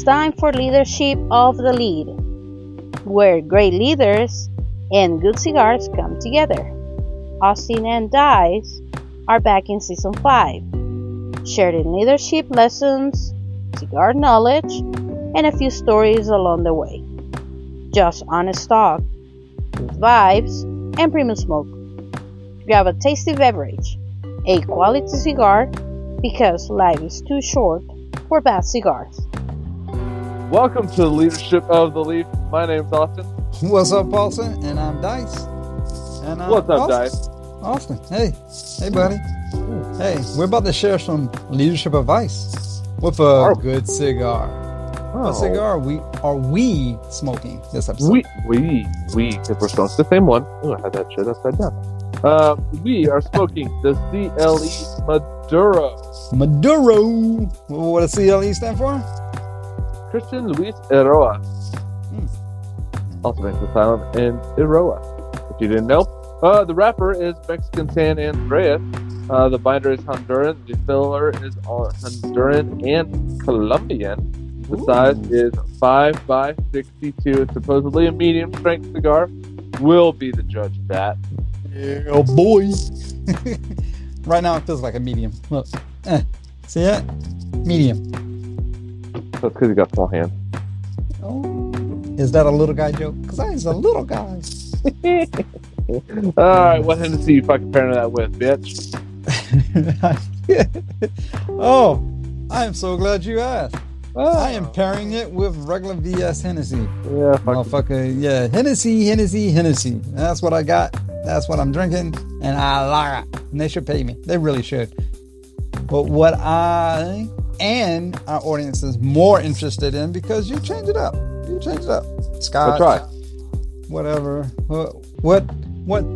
It's time for Leadership of the Lead, where great leaders and good cigars come together. Austin and Dice are back in Season 5, sharing leadership lessons, cigar knowledge, and a few stories along the way. Just honest talk, with vibes, and premium smoke. Grab a tasty beverage, a quality cigar, because life is too short for bad cigars. Welcome to the Leadership of the Leaf. My name's Austin. What's up, Paulson? And I'm Dice. And What's up, Dice? Austin. Hey, buddy. Hey, we're about to share some leadership advice with a good cigar. What cigar are we smoking this episode? We, because we're smoking the same one. Oh, I had that shit upside down. We are smoking the CLE Maduro. Maduro. What does CLE stand for? Christian Luis Eiroa. Also makes the silent in Eiroa. If you didn't know, the wrapper is Mexican San Andreas. The binder is Honduran. The filler is Honduran and Colombian. The size is 5x62. It's supposedly a medium strength cigar. We'll be the judge of that. Yeah, boy. Right now it feels like a medium. Look. See that? Medium. That's because you got small hands. Oh. Is that a little guy joke? Because I was a little guy. Alright, what Hennessy you fucking pairing that with, bitch? Oh, I am so glad you asked. I am pairing it with regular VS Hennessy. Yeah, motherfucker. Yeah, Hennessy. That's what I got. That's what I'm drinking. And I like it. And they should pay me. They really should. But what I and our audience is more interested in, because you change it up. Scotch. That's right. Whatever. What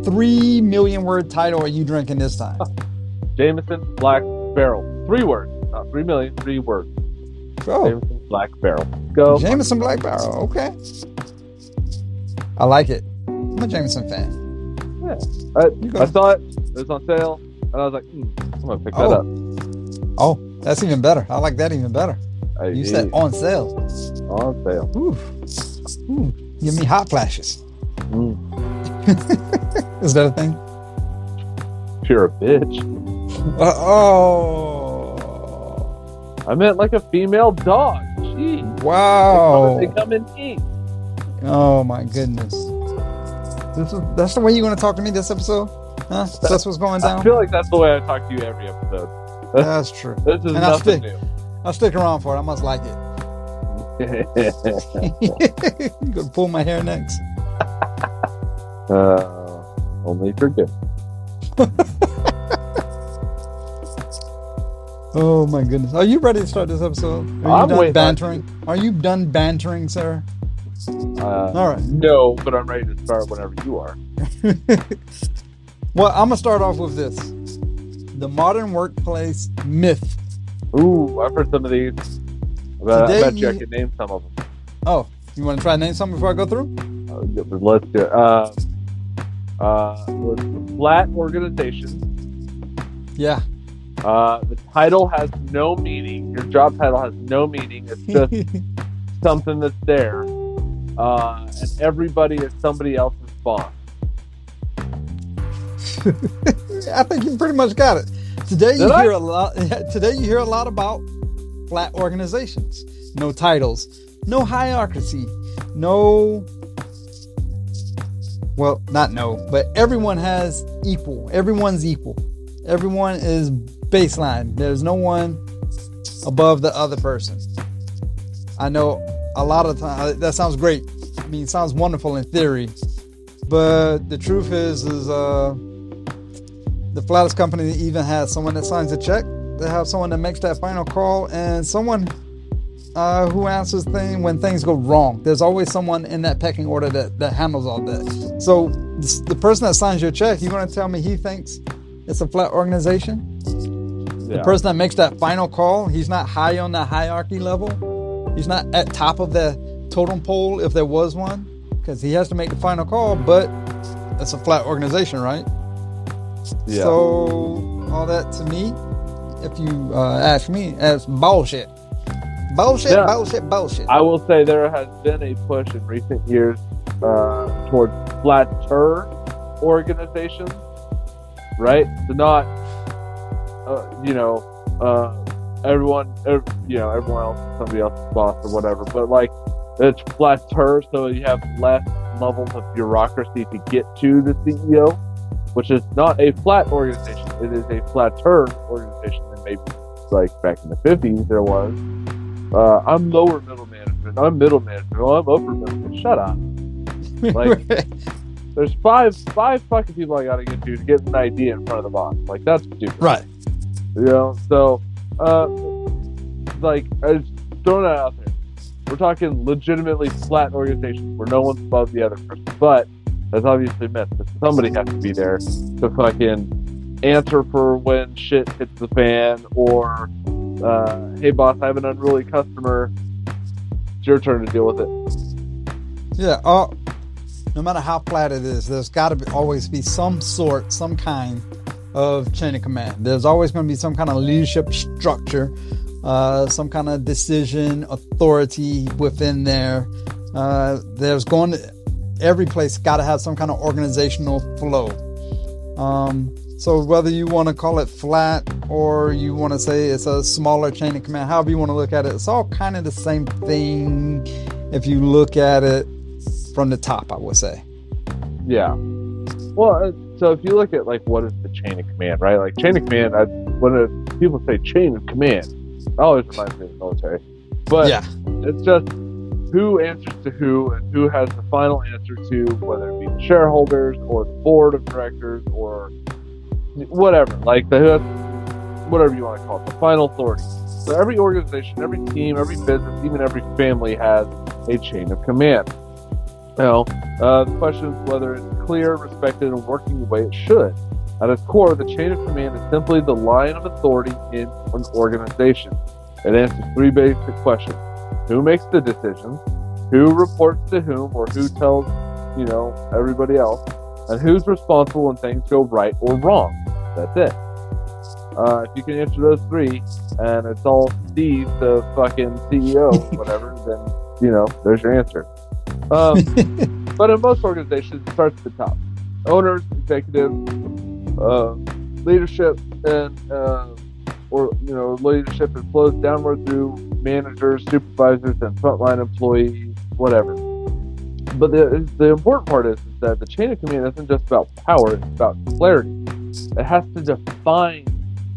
3 million word title are you drinking this time? Jameson Black Barrel. 3 words. Not 3 million, 3 words. Oh. Jameson Black Barrel. Go. Jameson Black Barrel. Okay. I like it. I'm a Jameson fan. Yeah. I saw it. It was on sale. And I was like, I'm going to pick that up. Oh, that's even better. I like that even better. You said on sale. On sale. Ooh. Give me hot flashes. Is that a thing? You're a bitch. I meant like a female dog. Gee. Wow. They come in heat. Oh my goodness. That's the way you're going to talk to me this episode? Huh? That's what's going down? I feel like that's the way I talk to you every episode. That's true. This is nothing new. I'll stick around for it. I must like it. You gonna pull my hair next? Only for good. Oh my goodness! Are you ready to start this episode? Are you done bantering? Are you done bantering, sir? All right. No, but I'm ready to start whenever you are. Well, I'm gonna start off with this: the modern workplace myth. Ooh, I've heard some of these. I bet you I can name some of them. Oh, you want to try to name some before I go through? Let's do it. Flat organizations. Yeah. The title has no meaning. Your job title has no meaning. It's just something that's there. And everybody is somebody else's boss. I think you pretty much got it. Today you hear a lot about flat organizations. No titles, no hierarchy, but everyone has equal. Everyone's equal. Everyone is baseline. There's no one above the other person. I know a lot of times that sounds great. I mean, it sounds wonderful in theory, but the truth is the flattest company even has someone that signs a check. They have someone that makes that final call, and someone who answers things when things go wrong. There's always someone in that pecking order that handles all that. So the person that signs your check, you're going to tell me he thinks it's a flat organization? Yeah. The person that makes that final call, he's not high on that hierarchy level. He's not at top of the totem pole if there was one, because he has to make the final call, but it's a flat organization, right? Yeah. So all that to me, if you ask me, that's bullshit. Bullshit, Yeah. bullshit. I will say there has been a push in recent years towards flatter organizations, right? So not, everyone else is somebody else's boss or whatever, but like it's flatter, so you have less levels of bureaucracy to get to the CEO, which is not a flat organization. It is a flatter organization than maybe like back in the 50s there was. I'm lower middle management. I'm middle management. Oh, I'm upper middle. Shut up. Like, there's five fucking people I gotta get to get an idea in front of the boss. Like, that's stupid. Right. So, like, I just throwing that out there. We're talking legitimately flat organizations where no one's above the other person. But that's obviously meant that somebody has to be there to fucking answer for when shit hits the fan, or hey boss, I have an unruly customer, it's your turn to deal with it. Yeah, no matter how flat it is, there's got to always be some kind of chain of command. There's always going to be some kind of leadership structure, some kind of decision authority within there. Every place got to have some kind of organizational flow. So whether you want to call it flat or you want to say it's a smaller chain of command, however you want to look at it, it's all kind of the same thing if you look at it from the top, I would say. Yeah. Well, so if you look at like what is the chain of command, right? Like chain of command, when people say chain of command, it always reminds me of the military. But yeah, it's just who answers to who and who has the final answer to, whether it be the shareholders or the board of directors or whatever, like whatever you want to call it, the final authority. So every organization, every team, every business, even every family has a chain of command. Now, the question is whether it's clear, respected, and working the way it should. At its core, the chain of command is simply the line of authority in an organization. It answers three basic questions: who makes the decisions, who reports to whom, or who tells, everybody else, and who's responsible when things go right or wrong. That's it. If you can answer those three, and it's all Steve, the fucking CEO, whatever, then, there's your answer. But in most organizations, it starts at the top. Owners, executives, leadership, and leadership, and flows downward through managers, supervisors, and frontline employees, whatever. But the important part is that the chain of command isn't just about power, it's about clarity. It has to define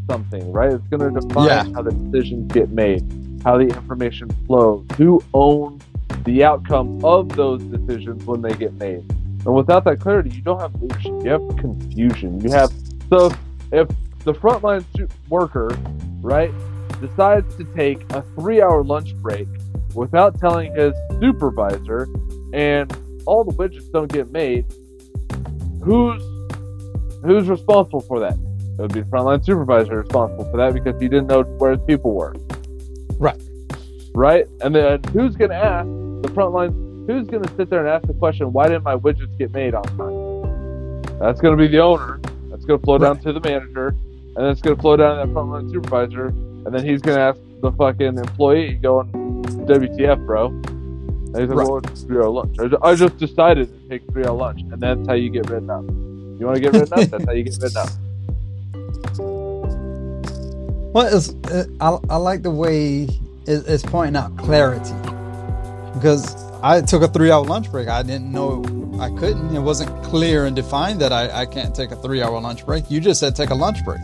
something, right? It's going to define how the decisions get made, how the information flows, who owns the outcome of those decisions when they get made. And without that clarity, you don't have leadership. You have confusion. So if the frontline worker, right, decides to take a 3-hour lunch break without telling his supervisor, and all the widgets don't get made, who's responsible for that? It would be the frontline supervisor responsible for that, because he didn't know where his people were. Right? And then who's going to ask the frontline? Who's going to sit there and ask the question, why didn't my widgets get made on time? That's going to be the owner. That's going to flow down to the manager, and then it's going to flow down to that frontline supervisor, and then he's going to ask the fucking employee, going, WTF, bro? And he's like, well, it's 3-hour lunch. I just decided to take a 3-hour lunch, and that's how you get written up. You want to get written up? That's how you get written up. Well, I like the way it's pointing out clarity, because I took a 3-hour lunch break. I didn't know I couldn't. It wasn't clear and defined that I can't take a 3-hour lunch break. You just said take a lunch break.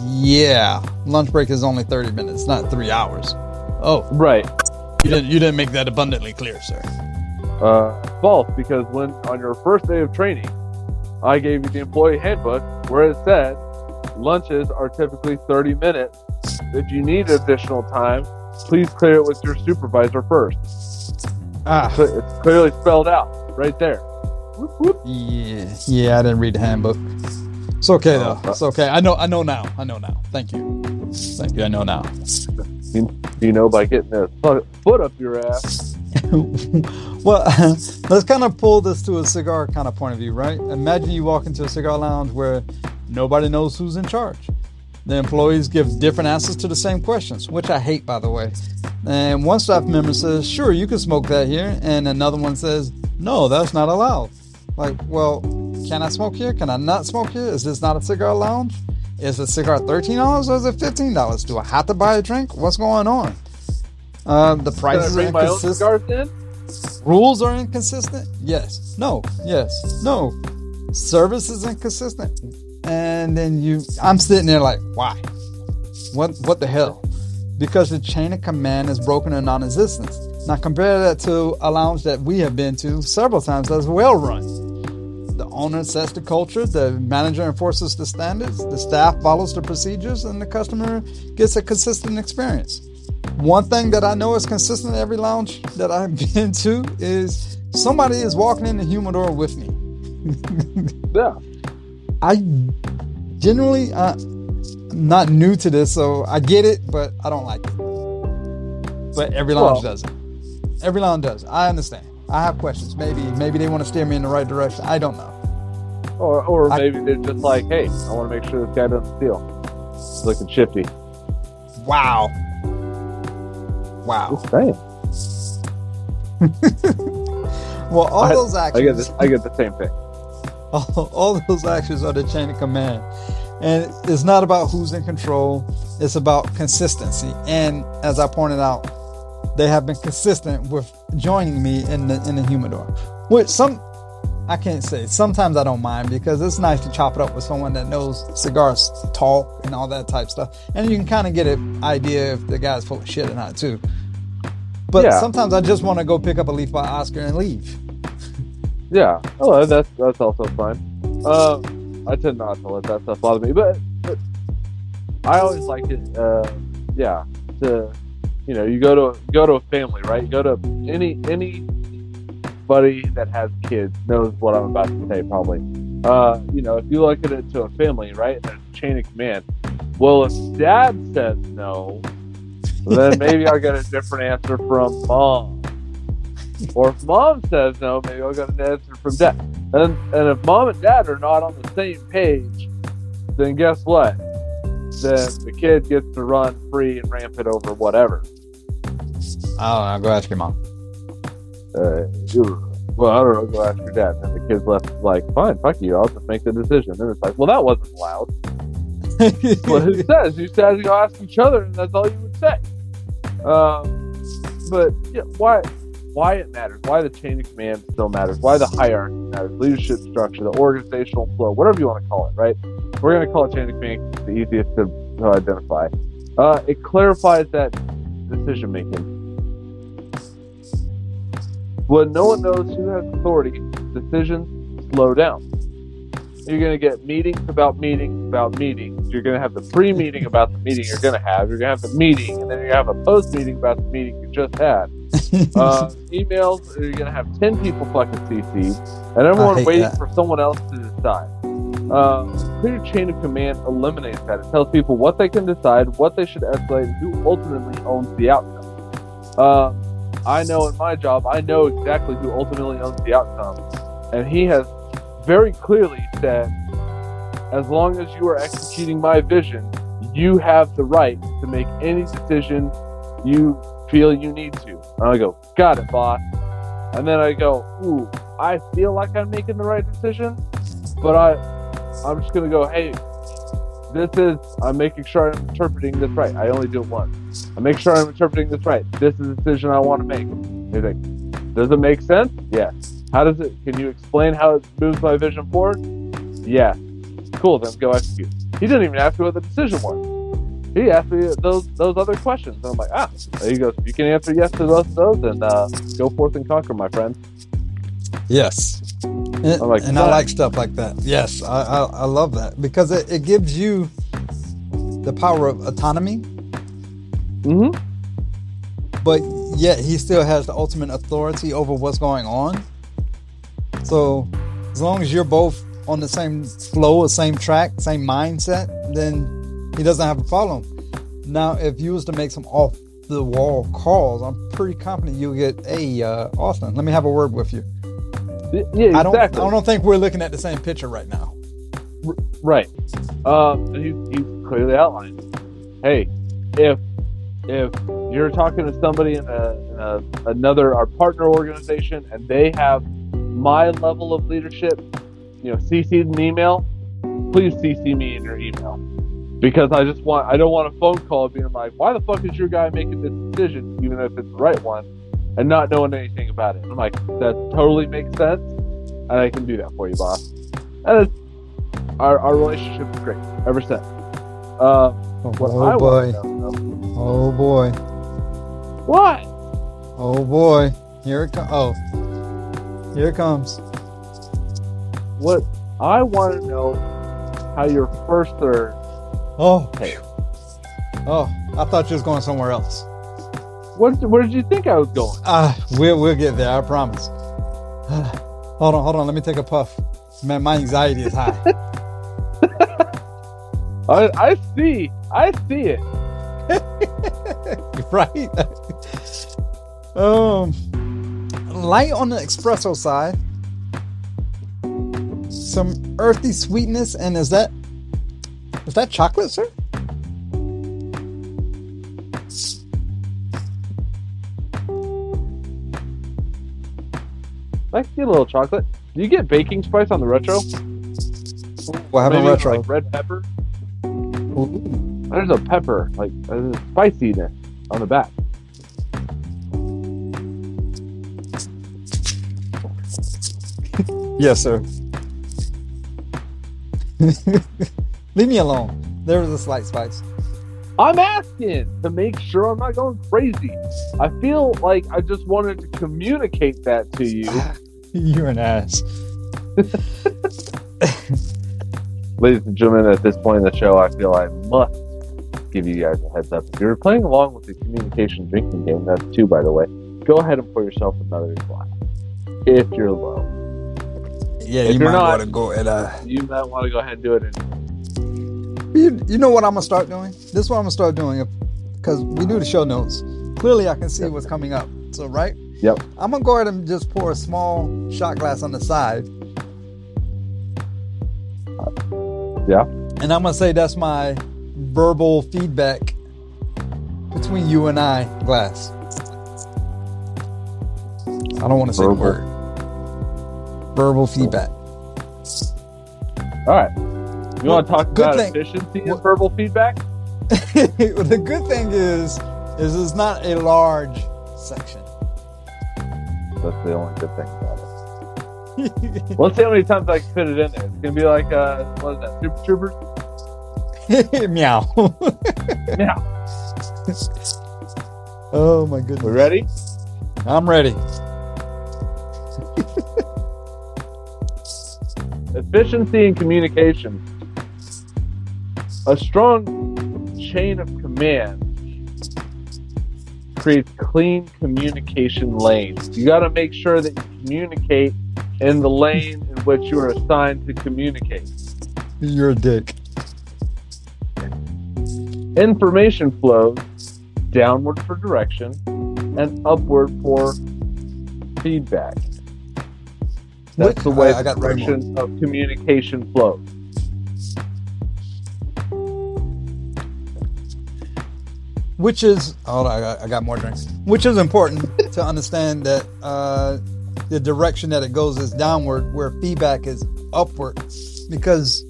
Yeah, lunch break is only 30 minutes, not 3 hours. Oh, right. You didn't make that abundantly clear, sir. False, because when on your first day of training, I gave you the employee handbook where it said lunches are typically 30 minutes. If you need additional time, please clear it with your supervisor first. So it's clearly spelled out right there. Whoop, whoop. Yeah, I didn't read the handbook. It's okay though. It's okay. I know now. Thank you. I know now. You know by getting a foot up your ass. Well, let's kind of pull this to a cigar kind of point of view, right? Imagine you walk into a cigar lounge where nobody knows who's in charge. The employees give different answers to the same questions, which I hate, by the way. And one staff member says, sure, you can smoke that here. And another one says, no, that's not allowed. Like, well, can I smoke here? Can I not smoke here? Is this not a cigar lounge? Is a cigar $13 or is it $15? Do I have to buy a drink? What's going on? The prices are inconsistent. Rules are inconsistent. Yes. No. Yes. No. Service is inconsistent. And then I'm sitting there like, why? What the hell? Because the chain of command is broken or non-existent. Now compare that to a lounge that we have been to several times that's well run. The owner sets the culture, the manager enforces the standards, the staff follows the procedures, and the customer gets a consistent experience. One thing that I know is consistent in every lounge that I've been to is somebody is walking in the humidor with me. Yeah. I generally, I'm not new to this, so I get it, but I don't like it. But every lounge does it. Every lounge does. I understand. I have questions. Maybe they want to steer me in the right direction. I don't know. Or maybe they're just like, hey, I want to make sure this guy doesn't steal. He's looking shifty. Wow. Just saying. Well, all those actions. I get the same thing. All those actions are the chain of command. And it's not about who's in control. It's about consistency. And as I pointed out, they have been consistent with joining me in the humidor. Which I can't say. Sometimes I don't mind because it's nice to chop it up with someone that knows cigars talk and all that type stuff. And you can kind of get an idea if the guy's full of shit or not too. But sometimes I just want to go pick up a leaf by Oscar and leave. Yeah. Oh, that's also fine. I tend not to let that stuff bother me, but I always like it. You go to a family, right? You go to anybody that has kids knows what I'm about to say, probably. If you look at it to a family, right? There's a chain of command. Well, if dad says no, then maybe I'll get a different answer from mom. Or if mom says no, maybe I'll get an answer from dad. And if mom and dad are not on the same page, then guess what? Then the kid gets to run free and rampant over whatever. I don't know. Go ask your mom. Well, I don't know. Go ask your dad. And the kid's left like, fine, fuck you. I'll just make the decision. And it's like, well, that wasn't allowed. Well, it says you guys go ask each other, and that's all you would say. But yeah, why it matters, why the chain of command still matters, why the hierarchy matters, leadership structure, the organizational flow, whatever you want to call it, right? We're going to call it chain of command because it's the easiest to identify. It clarifies that decision making. When no one knows who has authority, decisions slow down. You're going to get meetings about meetings about meetings. You're going to have the pre-meeting about the meeting you're going to have. You're going to have the meeting, and then you're going to have a post-meeting about the meeting you just had. Emails, you're going to have 10 people fucking CC'd, and everyone waiting for someone else to decide. Clear chain of command eliminates that. It tells people what they can decide, what they should escalate, and who ultimately owns the outcome. I know in my job, I know exactly who ultimately owns the outcome, and he has very clearly said, as long as you are executing my vision, you have the right to make any decision you feel you need to. And I go, got it, boss. And then I go, ooh, I feel like I'm making the right decision, but I'm just going to go, hey, I'm making sure I'm interpreting this right. I only do it once. I make sure I'm interpreting this right. This is a decision I want to make. You think, does it make sense? Yes. How does it? Can you explain how it moves my vision forward? Yeah. Cool. Then go execute. He didn't even ask me what the decision was. He asked me those other questions, and I'm like, There he goes. If you can answer yes to both of those, then go forth and conquer, my friend. Yes. I like stuff like that. Yes, I love that because it gives you the power of autonomy. Mm-hmm. But yet he still has the ultimate authority over what's going on. So as long as you're both on the same flow, or same track, same mindset, then he doesn't have a problem. Now, if you was to make some off the wall calls, I'm pretty confident you'll get, hey, Austin, let me have a word with you. Yeah, exactly. I don't think we're looking at the same picture right now. Right. He's clearly outline. Hey, if you're talking to somebody in another our partner organization and they have my level of leadership, CC'd an email, please CC me in your email, because I don't want a phone call being like, why the fuck is your guy making this decision, even if it's the right one, and not knowing anything about it. I'm like, that totally makes sense, and I can do that for you, boss. And our relationship is great ever since. Oh boy. Oh boy. What? Oh boy. Here it comes. Oh. Here it comes. What I want to know how your first third. Oh. Oh, I thought you was going somewhere else. Where did you think I was going? We'll get there, I promise. Hold on, let me take a puff. Man, my anxiety is high. I see it. Right. Light on the espresso side. Some earthy sweetness, and is that chocolate, sir? I can get a little chocolate. Do you get baking spice on the retro? Well, I have a retro. Like red pepper. Ooh. There's a pepper, like there's a spiciness on the back. Yes, sir. Leave me alone. There was a slight spice. I'm asking to make sure I'm not going crazy. I feel like I just wanted to communicate that to you. You're an ass. Ladies and gentlemen, at this point in the show, I feel I must give you guys a heads up. If you're playing along with the communication drinking game, that's 2, by the way, go ahead and pour yourself another glass. If you're low. Yeah, if you might want to go at you might want to go ahead and do it. You know what I'm gonna start doing? This is what I'm gonna start doing, because we do the show notes. Clearly, I can see what's coming up. So, right? Yep. I'm gonna go ahead and just pour a small shot glass on the side. Yeah. And I'm gonna say that's my verbal feedback between you and I glass. I don't want to say the word. Verbal feedback. All right. You want to talk about efficiency and verbal feedback? The good thing is it's not a large section. That's the only good thing about it. Let's see how many times I can fit it in there. It's gonna be like what is that? Super Troopers? Meow. Meow. Oh my goodness. We ready? I'm ready. Efficiency and communication. A strong chain of command creates clean communication lanes. You got to make sure that you communicate in the lane in which you are assigned to communicate. You're a dick. Information flows downward for direction and upward for feedback. That's the way the direction of communication flows. Which is, hold on, I got more drinks. Which is important to understand that the direction that it goes is downward, where feedback is upward. Because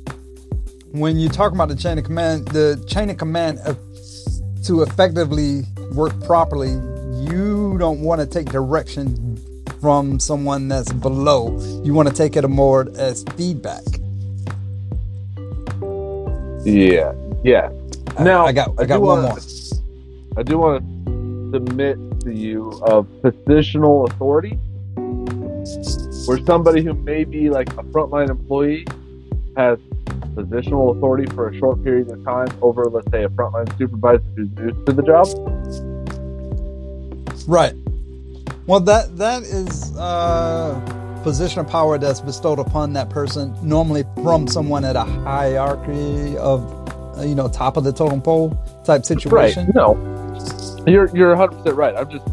when you talk about the chain of command to effectively work properly, you don't want to take direction from someone that's below. You want to take it more as feedback. Yeah. Now I got one more. I do want to submit to you of positional authority, where somebody who may be like a frontline employee has positional authority for a short period of time over, let's say, a frontline supervisor who's new to the job. Right. Well, that is position of power that's bestowed upon that person, normally from someone at a hierarchy of, top of the totem pole type situation. Right. No, you're 100% right. I'm just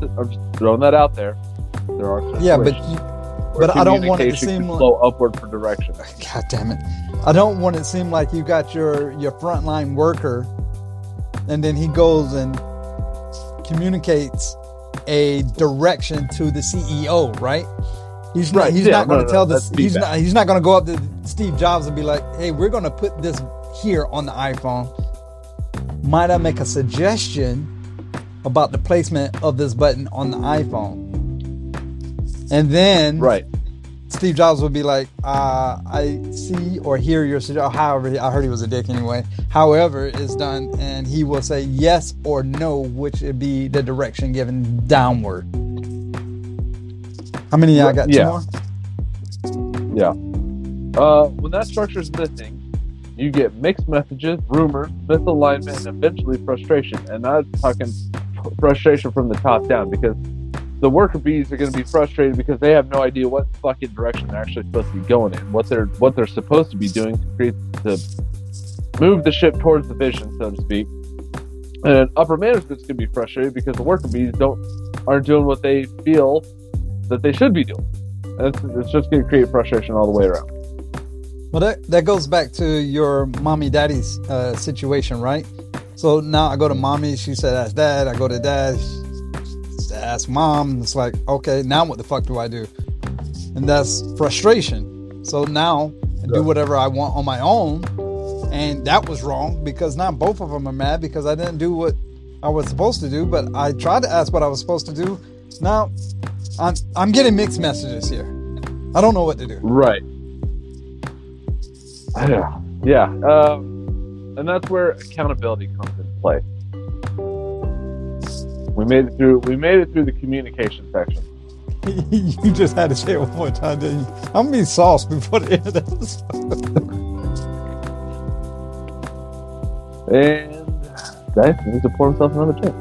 throwing that out there. There are situations but I don't want it to communication seem can flow upward for direction. God damn it. I don't want it to seem like you got your frontline worker and then he goes and communicates a direction to the CEO, right? He's not going to tell this. He's not going to go up to Steve Jobs and be like, "Hey, we're going to put this here on the iPhone. Might I make a suggestion about the placement of this button on the iPhone?" And then Steve Jobs would be like, "I see or hear your suggestion." However, I heard he was a dick anyway. However, it's done, and he will say yes or no, which would be the direction given downward. How many I got? 2 more? Yeah. When that structure is missing, you get mixed messages, rumors, misalignment, and eventually frustration. And I'm talking frustration from the top down, because the worker bees are going to be frustrated because they have no idea what fucking direction they're actually supposed to be going in, what they're supposed to be doing to move the ship towards the vision, so to speak. And upper management's going to be frustrated because the worker bees aren't doing what they feel that they should be doing. And it's just going to create frustration all the way around. Well, that goes back to your mommy daddy's situation, right? So now I go to mommy, she said ask dad. I go to dad, ask mom. It's like, okay, now what the fuck do I do? And that's frustration. So now I do whatever I want on my own, and that was wrong because now both of them are mad because I didn't do what I was supposed to do. But I tried to ask what I was supposed to do. Now I'm getting mixed messages here. I don't know what to do. Right. Yeah. And that's where accountability comes into play. We made it through the communication section. You just had to say it one more time, didn't you? I'm gonna be sauce before the end of the episode. And guys needs to pour himself another drink.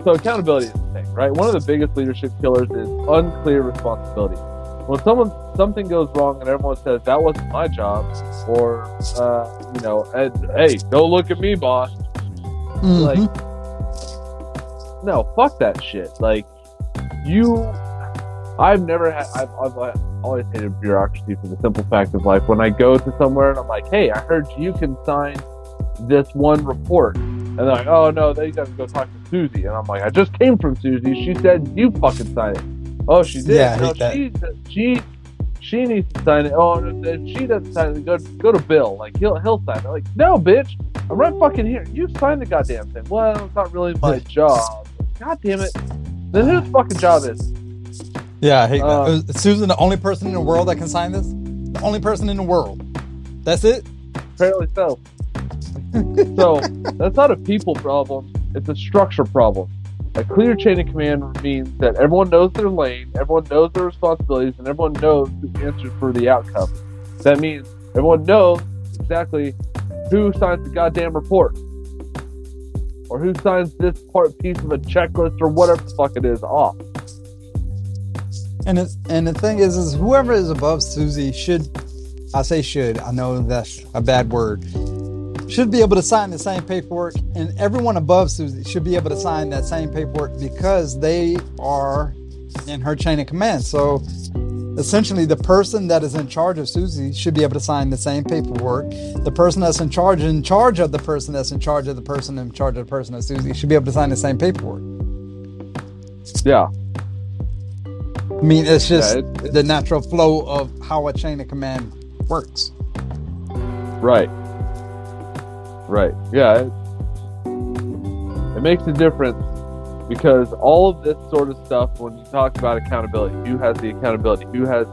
So accountability is the thing, right? One of the biggest leadership killers is unclear responsibility. When something goes wrong and everyone says that wasn't my job, or hey, don't look at me, boss. Mm-hmm. Like, no, fuck that shit. Like, I've always hated bureaucracy for the simple fact of, like, when I go to somewhere and I'm like, hey, I heard you can sign this one report. And they're like, oh, no, they got to go talk to Susie. And I'm like, I just came from Susie. She said you fucking sign it. Oh, she did? Yeah, no, she needs to sign it. Oh, and if she doesn't sign it, go to Bill. Like, he'll sign it. Like, no, bitch. I'm right fucking here. You signed the goddamn thing. Well, it's not really my job. God damn it. Then whose fucking job is it? Yeah, I hate that. Is Susan the only person in the world that can sign this? The only person in the world. That's it? Apparently so. So, that's not a people problem. It's a structure problem. A clear chain of command means that everyone knows their lane, everyone knows their responsibilities, and everyone knows who answers for the outcome. That means everyone knows exactly who signs the goddamn report, or who signs this piece of a checklist, or whatever the fuck it is off. And the thing is whoever is above Susie I know that's a bad word, should be able to sign the same paperwork, and everyone above Susie should be able to sign that same paperwork because they are in her chain of command. So essentially the person that is in charge of Susie should be able to sign the same paperwork. The person that's in charge of the person that's in charge of the person in charge of the person of Susie should be able to sign the same paperwork. Yeah. I mean, it's just the natural flow of how a chain of command works. Right. Yeah. It makes a difference because all of this sort of stuff, when you talk about accountability, who has the accountability, who has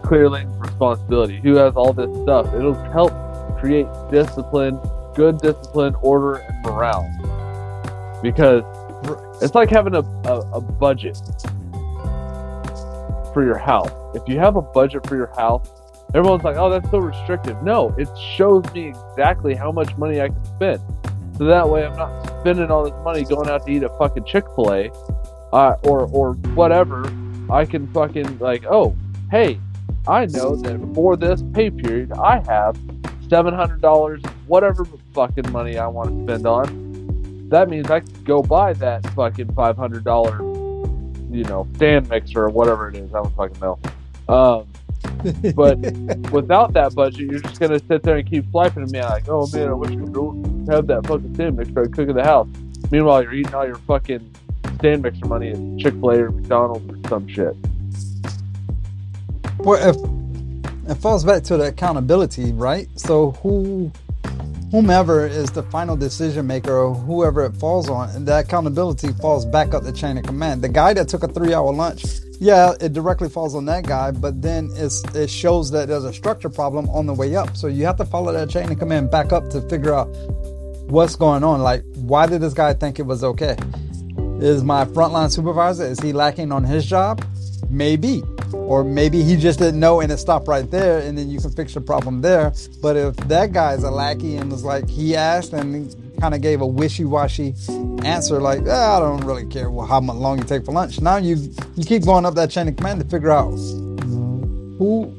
clear lane responsibility, who has all this stuff, it'll help create discipline, good discipline, order, and morale. Because it's like having a budget for your house. If you have a budget for your house, everyone's like, oh, that's so restrictive. No, it shows me exactly how much money I can spend. So that way I'm not spending all this money going out to eat a fucking Chick-fil-A or whatever. I can fucking like, oh, hey, I know that for this pay period, I have $700, whatever fucking money I want to spend on. That means I can go buy that fucking $500, stand mixer or whatever it is. I don't fucking know. But without that budget, you're just gonna sit there and keep swiping at me like, oh man, I wish we could have that fucking stand mixer I'd cook in the house. Meanwhile, you're eating all your fucking stand mixer money at Chick-fil-A or McDonald's or some shit. Well, if it falls back to the accountability, right? So whomever is the final decision maker or whoever it falls on, and that accountability falls back up the chain of command. The guy that took a 3-hour lunch, yeah, it directly falls on that guy, but then it shows that there's a structure problem on the way up. So you have to follow that chain of command back up to figure out what's going on. Like, why did this guy think it was okay? Is my frontline supervisor, is he lacking on his job? Maybe. Or maybe he just didn't know and it stopped right there, and then you can fix the problem there. But if that guy's a lackey and was like, he asked and kind of gave a wishy-washy answer, like, I don't really care how much long you take for lunch. Now you keep going up that chain of command to figure out who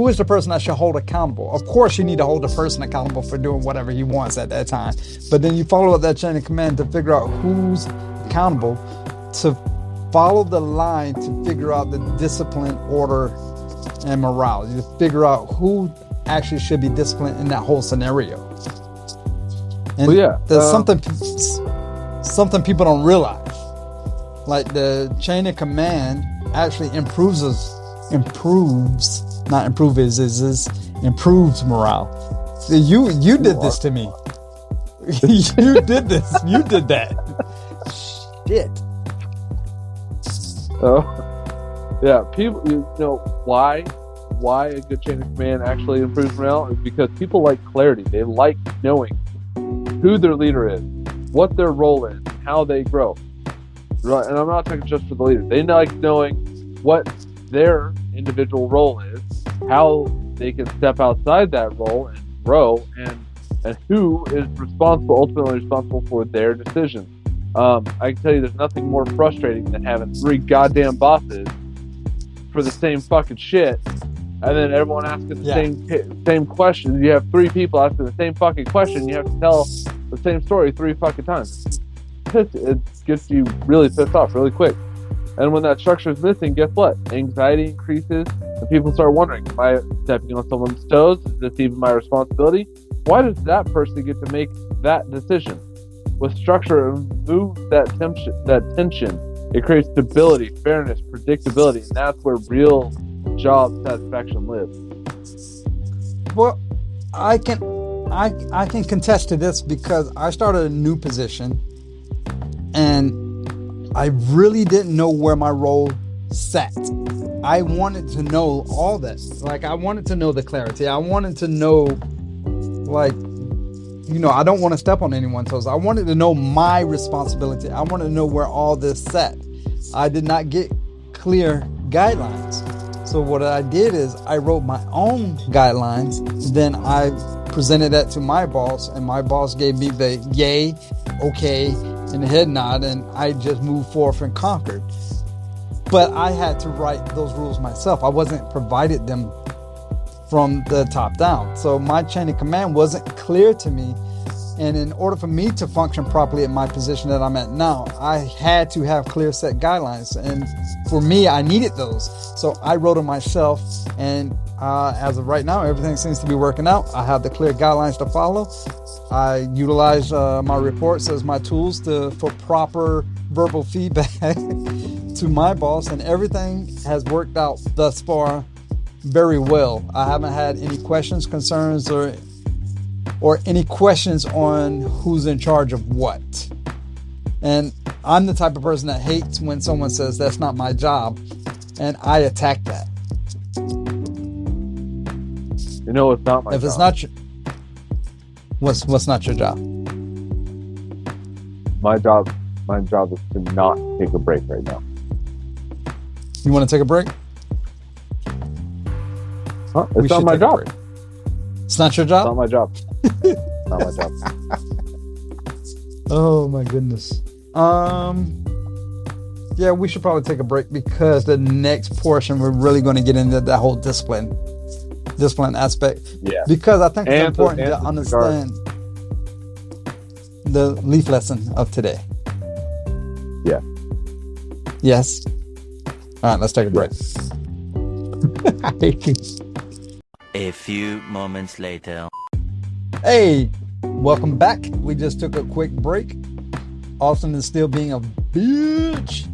is the person that should hold accountable. Of course, you need to hold the person accountable for doing whatever he wants at that time. But then you follow up that chain of command to figure out who's accountable, to follow the line to figure out the discipline, order, and morale. You figure out who actually should be disciplined in that whole scenario. And there's something people don't realize. Like, the chain of command actually improves morale. So you did this to me. You did this. You did that. Shit. Oh, yeah. People, why a good chain of command actually improves morale is because people like clarity. They like knowing who their leader is, what their role is, how they grow. Right, and I'm not talking just for the leader. They like knowing what their individual role is, how they can step outside that role and grow, and who is ultimately responsible for their decisions. I can tell you there's nothing more frustrating than having 3 goddamn bosses for the same fucking shit, and then everyone asking the same question. You have 3 people asking the same fucking question. You have to tell the same story 3 fucking times. It gets you really pissed off really quick. And when that structure is missing, guess what? Anxiety increases, and people start wondering, am I stepping on someone's toes? Is this even my responsibility? Why does that person get to make that decision? With structure, it removes that tension. It creates stability, fairness, predictability, and that's where real job satisfaction lives. Well, I can contest to this because I started a new position, and I really didn't know where my role sat. I wanted to know all that. Like, I wanted to know the clarity. I wanted to know, like, I don't want to step on anyone's toes. I wanted to know my responsibility. I wanted to know where all this sat. I did not get clear guidelines. So what I did is I wrote my own guidelines. Then I presented that to my boss, and my boss gave me the yay, okay, and the head nod, and I just moved forth and conquered. But I had to write those rules myself. I wasn't provided them from the top down. So my chain of command wasn't clear to me. And in order for me to function properly at my position that I'm at now, I had to have clear set guidelines. And for me, I needed those. So I wrote them myself. And as of right now, everything seems to be working out. I have the clear guidelines to follow. I utilize my reports as my tools for proper verbal feedback to my boss. And everything has worked out thus far very well. I haven't had any questions, concerns, or any questions on who's in charge of what. And I'm the type of person that hates when someone says that's not my job, and I attack that. It's not my job. If it's not your, what's not your job? My job is to not take a break right now. You want to take a break? Huh? It's not my job. It's not your job? It's not my job. Not my job. Oh my goodness. Yeah, we should probably take a break because the next portion we're really going to get into that whole discipline aspect. Yeah. Because I think it's important to understand the leaf lesson of today. Yeah. Yes. All right, let's take a break. A few moments later. Hey, welcome back. We just took a quick break. Austin is still being a bitch.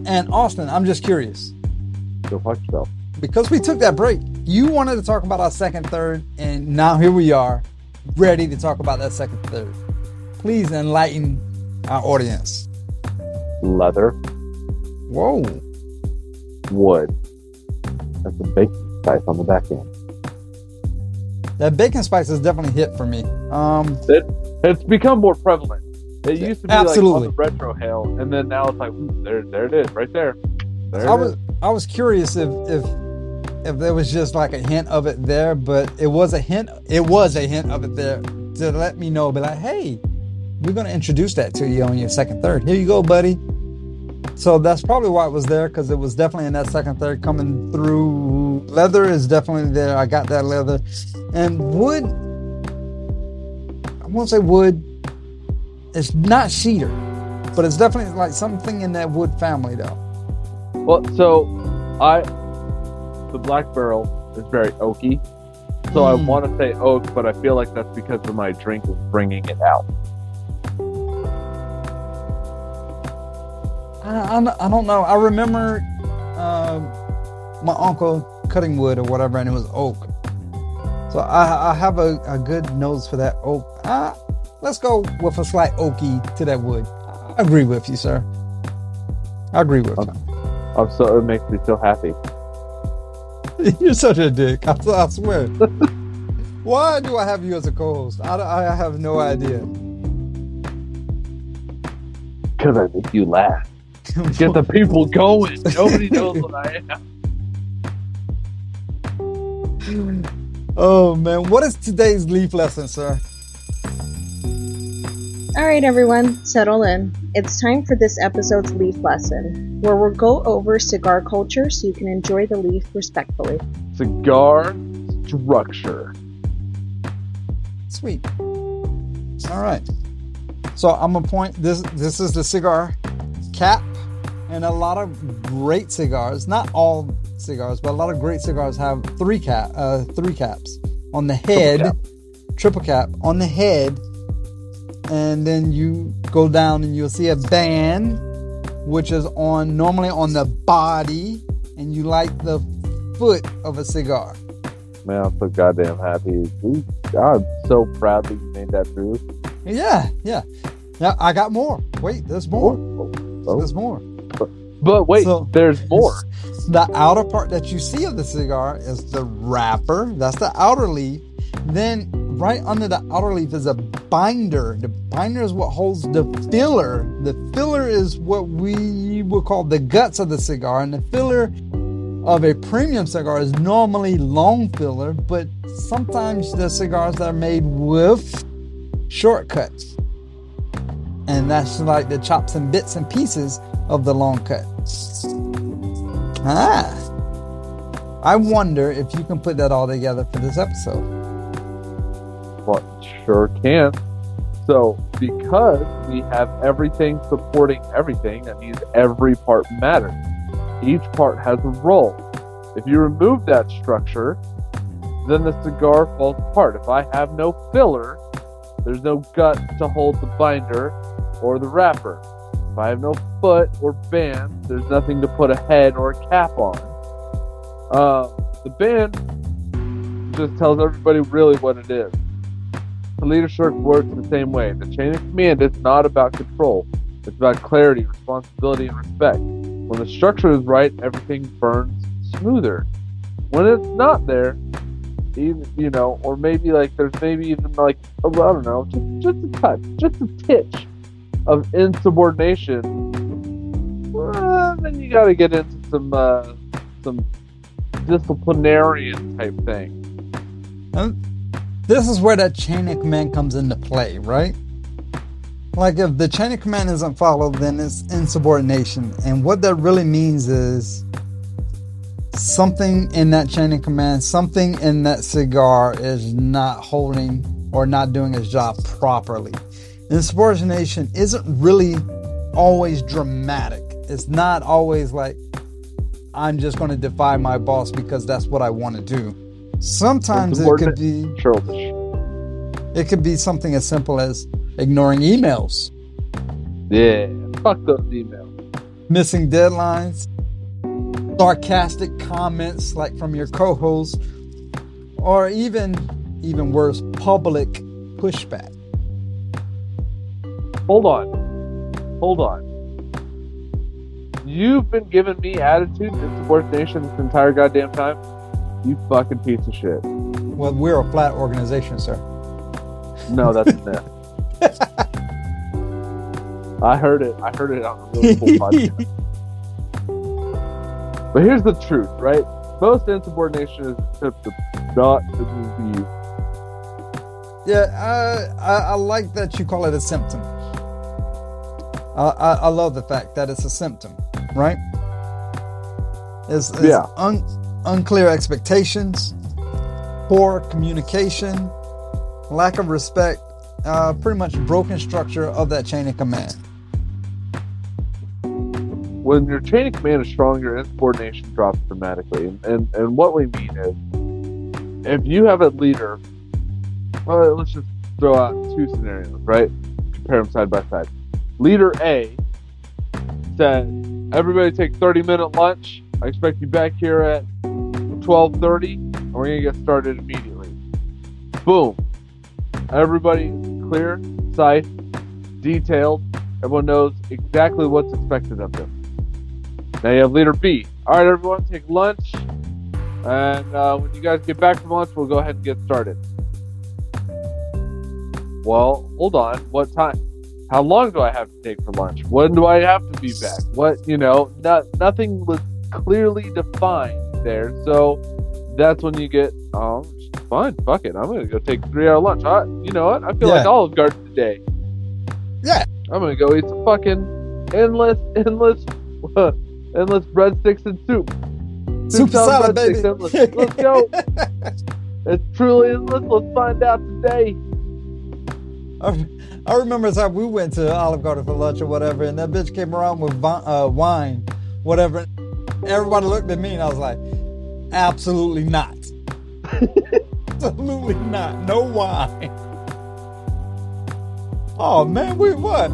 And Austin, I'm just curious. Go fuck yourself. Because we took that break, you wanted to talk about our second third, and now here we are, ready to talk about that second third. Please enlighten our audience. Leather. Whoa. Wood. That's a baking spice on the back end. That bacon spice is definitely hit for me. It's become more prevalent. It used to be absolutely like on the retro hail, and then now it's like there it is, right there. I was curious if there was just like a hint of it there, but it was a hint of it there to let me know, be like, hey, we're gonna introduce that to you on your second third. Here you go, buddy. So that's probably why it was there, because it was definitely in that second third coming through. Leather is definitely there. I got that leather. And wood, I won't say wood, it's not cedar, but it's definitely like something in that wood family though. Well, so the Black Barrel is very oaky. So I want to say oak, but I feel like that's because of my drink is bringing it out. I don't know. I remember my uncle cutting wood or whatever, and it was oak. So I have a good nose for that oak. Let's go with a slight oaky to that wood. I agree with you, sir. I agree with you. It makes me so happy. You're such a dick. I swear. Why do I have you as a co-host? I have no idea. Because I make you laugh. Get the people going. Nobody knows what I am. Oh man, what is today's leaf lesson, sir? Alright everyone, settle in. It's time for this episode's leaf lesson, where we'll go over cigar culture so you can enjoy the leaf respectfully. Cigar structure. Sweet. Alright. So I'm gonna point this is the cigar cap, and a lot of great cigars, not all cigars, but a lot of great cigars have three caps on the head, triple cap on the head, and then you go down and you'll see a band, which is normally on the body, and you light the foot of a cigar. Man, I'm so goddamn happy. I'm so proud that you made that truth. Yeah. Now I got more. Wait, there's more. There's more. But wait, there's more. The outer part that you see of the cigar is the wrapper. That's the outer leaf. Then right under the outer leaf is a binder. The binder is what holds the filler. The filler is what we would call the guts of the cigar. And the filler of a premium cigar is normally long filler, but sometimes the cigars that are made with shortcuts. And that's like the chops and bits and pieces of the long cut. I wonder if you can put that all together for this episode. Well, sure can. So, because we have everything supporting everything, that means every part matters. Each part has a role. If you remove that structure, then the cigar falls apart. If I have no filler, there's no gut to hold the binder or the wrapper. If I have no foot or band, there's nothing to put a head or a cap on. The band just tells everybody really what it is. The leadership works the same way. The chain of command is not about control. It's about clarity, responsibility, and respect. When the structure is right, everything burns smoother. When it's not there, even, or maybe like there's maybe even like, I don't know, just a touch, just a titch of insubordination, then you got to get into some disciplinarian type thing. This is where that chain of command comes into play, right? Like if the chain of command isn't followed, then it's insubordination. And what that really means is something in that chain of command, something in that cigar is not holding or not doing its job properly. Insubordination isn't really always dramatic. It's not always like, I'm just going to defy my boss because that's what I want to do. Sometimes it could be childish. It could be something as simple as ignoring emails. Yeah, fuck those emails. Missing deadlines, sarcastic comments like from your co-host, or even worse, public pushback. Hold on. You've been giving me attitude and insubordination this entire goddamn time? You fucking piece of shit. Well, we're a flat organization, sir. No, that's a myth. I heard it on a really cool podcast. But here's the truth, right? Most insubordination is a symptom, not the disease. Yeah, I like that you call it a symptom. I love the fact that it's a symptom, right? It's unclear expectations, poor communication, lack of respect, pretty much broken structure of that chain of command. When your chain of command is strong, your insubordination drops dramatically. And what we mean is, if you have a leader, well, let's just throw out two scenarios, right? Compare them side by side. Leader A said, everybody take 30-minute lunch. I expect you back here at 12:30, and we're going to get started immediately. Boom. Everybody's clear, concise, detailed. Everyone knows exactly what's expected of them. Now you have Leader B. All right, everyone, take lunch. And when you guys get back from lunch, we'll go ahead and get started. Well, hold on. What time? How long do I have to take for lunch? When do I have to be back? Nothing was clearly defined there. So that's when you get, fine, fuck it. I'm going to go take a 3-hour lunch. You know what? I feel like Olive Garden today. Yeah. I'm going to go eat some fucking endless breadsticks and soup. Soup salad, baby. Let's go. It's truly endless. Let's find out today. I remember time we went to Olive Garden for lunch or whatever, and that bitch came around with wine, whatever. Everybody looked at me, and I was like, absolutely not. Absolutely not. No wine. Oh, man, what?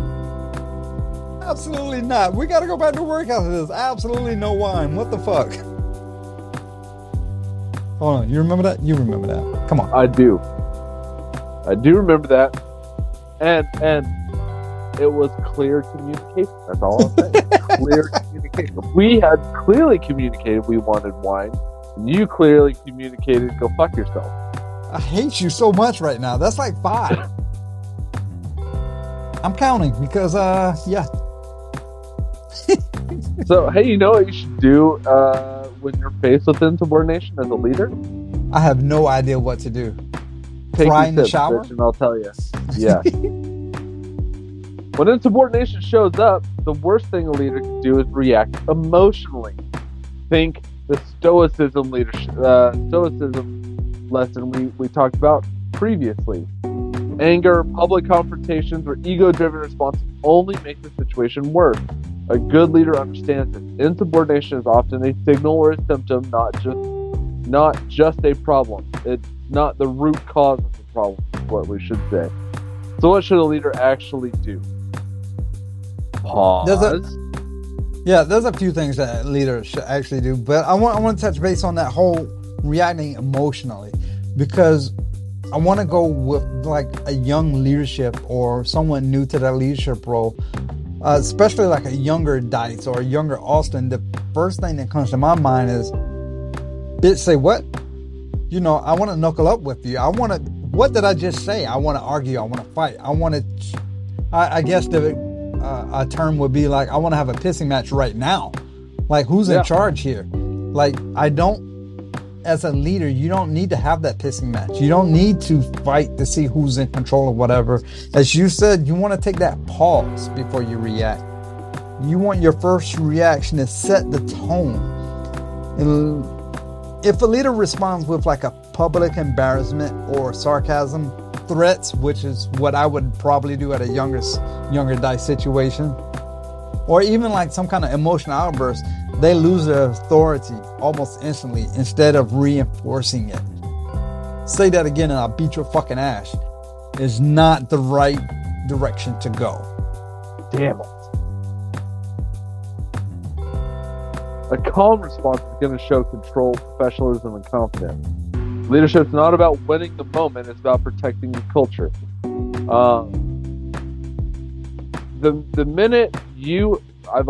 Absolutely not. We got to go back to work after this. Absolutely no wine. What the fuck? Hold on. You remember that? You remember that. Come on. I do remember that. And it was clear communication. That's all I'm saying. Clear communication. We had clearly communicated we wanted wine. And you clearly communicated go fuck yourself. I hate you so much right now. That's like 5. I'm counting because, yeah. So, hey, you know what you should do when you're faced with insubordination as a leader? I have no idea what to do. Take Cry in the tips, shower? bitch, and I'll tell you. Yeah. When insubordination shows up, the worst thing a leader can do is react emotionally. Think the stoicism lesson we talked about previously. Anger, public confrontations, or ego-driven responses only make the situation worse. A good leader understands this. Insubordination is often a signal or a symptom, not just a problem. It's not the root cause of the problem, is what we should say. So what should a leader actually do? Pause. There's a few things that leaders should actually do, but I want to touch base on that whole reacting emotionally, because I want to go with like a young leadership or someone new to that leadership role, especially like a younger Dice or a younger Austin. The first thing that comes to my mind is, bitch, say what? You know, I want to knuckle up with you. What did I just say? I want to argue. I want to fight. I guess a term would be like, I want to have a pissing match right now. Like, who's in charge here? Like, as a leader, you don't need to have that pissing match. You don't need to fight to see who's in control of whatever. As you said, you want to take that pause before you react. You want your first reaction to set the tone. And if a leader responds with like a public embarrassment or sarcasm, threats, which is what I would probably do at a younger Dice situation, or even like some kind of emotional outburst, they lose their authority almost instantly instead of reinforcing it. Say that again and I'll beat your fucking ass is not the right direction to go. Damn it. A calm response is going to show control, professionalism, and confidence. Leadership's not about winning the moment, it's about protecting the culture. The minute I've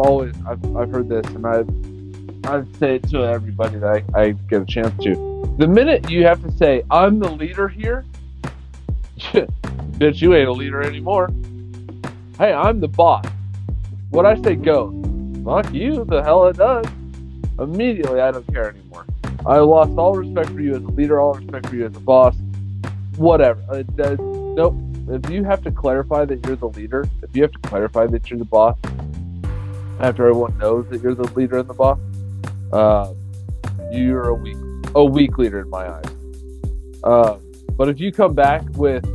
heard this, and I've say it to everybody that I get a chance to. The minute you have to say, I'm the leader here, bitch, you ain't a leader anymore. Hey, I'm the boss. What I say goes. Fuck you, the hell it does. Immediately, I don't care anymore. I lost all respect for you as a leader, all respect for you as a boss. Whatever. Nope. If you have to clarify that you're the leader, if you have to clarify that you're the boss, after everyone knows that you're the leader and the boss, you're a weak leader in my eyes. But if you come back with,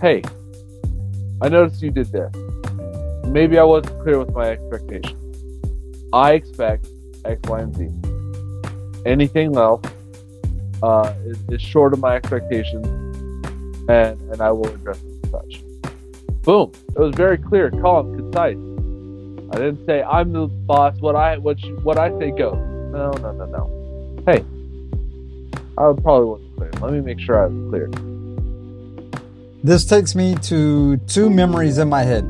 hey, I noticed you did this. Maybe I wasn't clear with my expectations. I expect X, Y, and Z. Anything else is short of my expectations, and I will address it as such. Boom. It was very clear, calm, concise. I didn't say I'm the boss. What I say goes. No. Hey, I probably wasn't clear. Let me make sure I was clear. This takes me to two memories in my head.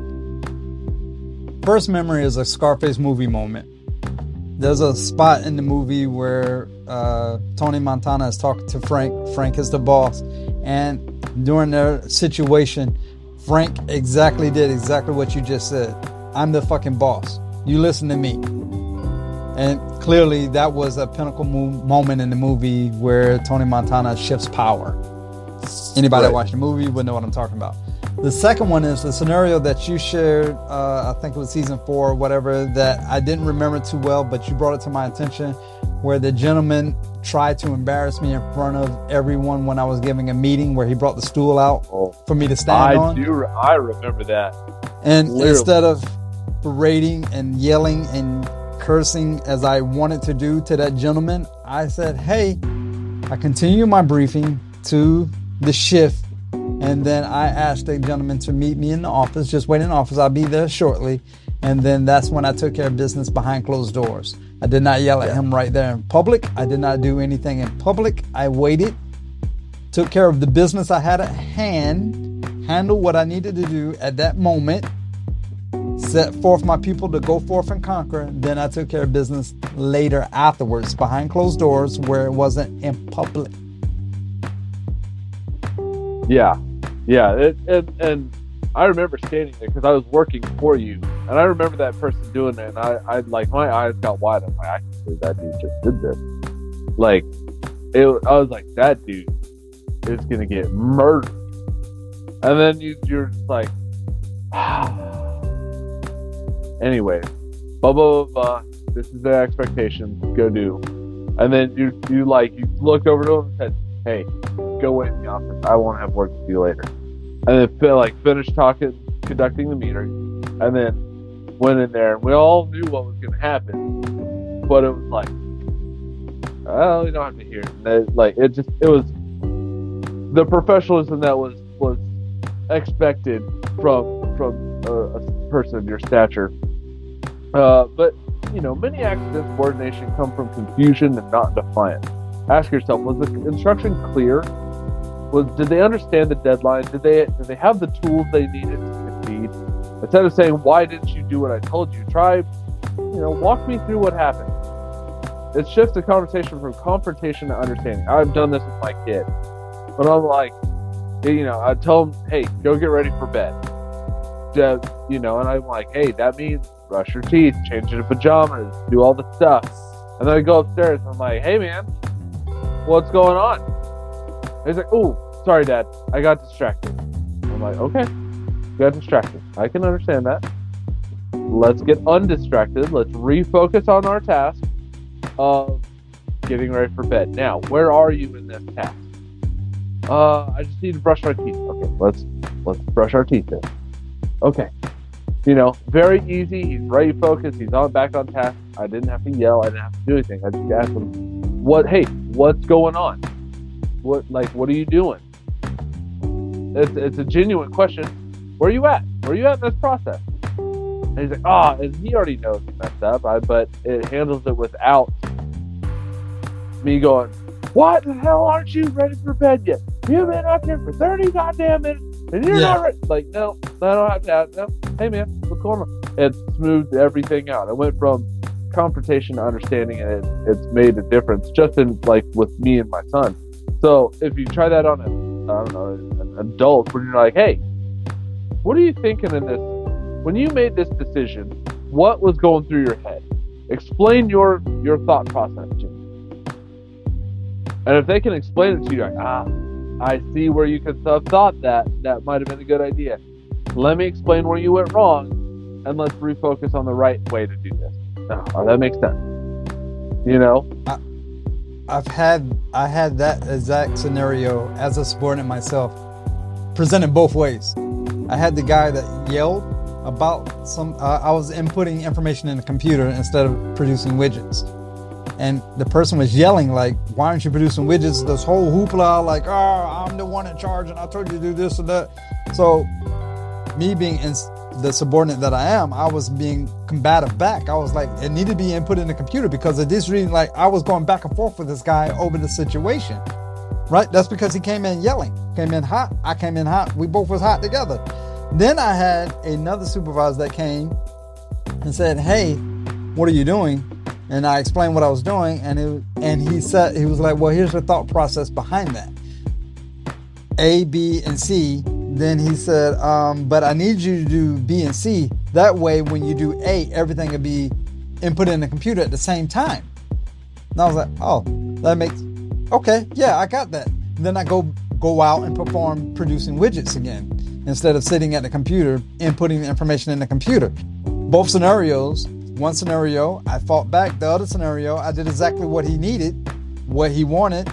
First memory is a Scarface movie moment. There's a spot in the movie where Tony Montana is talking to Frank. Frank is the boss. And during their situation, Frank did exactly what you just said. I'm the fucking boss. You listen to me. And clearly that was a pinnacle moment in the movie where Tony Montana shifts power. Anybody that watched the movie would know what I'm talking about. The second one is the scenario that you shared, I think it was season 4 or whatever, that I didn't remember too well, but you brought it to my attention, where the gentleman tried to embarrass me in front of everyone when I was giving a meeting, where he brought the stool out for me to stand on. I remember that. And Literally. Instead of berating and yelling and cursing as I wanted to do to that gentleman, I said, hey, I continue my briefing to the shift. And then I asked the gentleman to meet me in the office. Just wait in the office. I'll be there shortly. And then that's when I took care of business behind closed doors. I did not yell at him right there in public. I did not do anything in public. I waited, took care of the business I had at hand, handled what I needed to do at that moment, set forth my people to go forth and conquer. Then I took care of business later afterwards behind closed doors where it wasn't in public. Yeah. And I remember standing there because I was working for you, and I remember that person doing it, and I like, my eyes got wide. I'm like, I can't believe that dude just did this. Like, I was like, that dude is gonna get murdered. And then you're just like, anyway, blah. This is their expectations. Go do. And then you looked over to him and said, hey, go wait in the office. I won't have work with you later. And then finished conducting the meeting, and then went in there. And we all knew what was going to happen, but it was like, oh, you don't have to hear it. And it was the professionalism that was expected from a person of your stature. But many accidents of coordination come from confusion and not defiance. Ask yourself, was the instruction clear? Did they understand the deadline? Did they have the tools they needed to succeed? Instead of saying, why didn't you do what I told you? Try, walk me through what happened. It shifts the conversation from confrontation to understanding. I've done this with my kid. But I'm like, I tell him, hey, go get ready for bed. And I'm like, hey, that means brush your teeth, change into pajamas, do all the stuff. And then I go upstairs and I'm like, hey, man, what's going on? He's like, oh, sorry, Dad. I got distracted. I'm like, okay, got distracted. I can understand that. Let's get undistracted. Let's refocus on our task of getting ready for bed. Now, where are you in this task? I just need to brush my teeth. Okay, let's brush our teeth then. Okay. Very easy. He's very focused. He's back on task. I didn't have to yell. I didn't have to do anything. I just asked him, what's going on? What are you doing? It's a genuine question. Where are you at? Where are you at in this process? And he's like, and he already knows he messed up, but it handles it without me going, what the hell, aren't you ready for bed yet? You've been up here for 30 goddamn minutes, and you're not ready. Like, no, I don't have to. No. Hey, man, what's going on? It smoothed everything out. It went from confrontation to understanding, and it's made a difference just in, with me and my son. So if you try that on an adult, when you're like, hey, what are you thinking in this? When you made this decision, what was going through your head? Explain your thought process to me. And if they can explain it to you, like, I see where you could have thought that might have been a good idea. Let me explain where you went wrong, and let's refocus on the right way to do this. That makes sense. I had that exact scenario as a subordinate myself, presented both ways. I had the guy that yelled about I was inputting information in the computer instead of producing widgets. And the person was yelling, like, why aren't you producing widgets? This whole hoopla, like, I'm the one in charge and I told you to do this and that. So me being the subordinate that I am, I was being combative back. I was like, it needed to be input in the computer because of this reason. Like, I was going back and forth with this guy over the situation, right? That's because he came in yelling, came in hot. I came in hot. We both was hot together. Then I had another supervisor that came and said, hey, what are you doing? And I explained what I was doing, and he said, he was like, well, here's the thought process behind that. A, B, and C. Then he said, but I need you to do B and C. That way, when you do A, everything will be input in the computer at the same time. And I was like, okay, yeah, I got that. Then I go out and perform producing widgets again, instead of sitting at the computer, inputting the information in the computer. Both scenarios. One scenario, I fought back. The other scenario, I did exactly what he needed, what he wanted.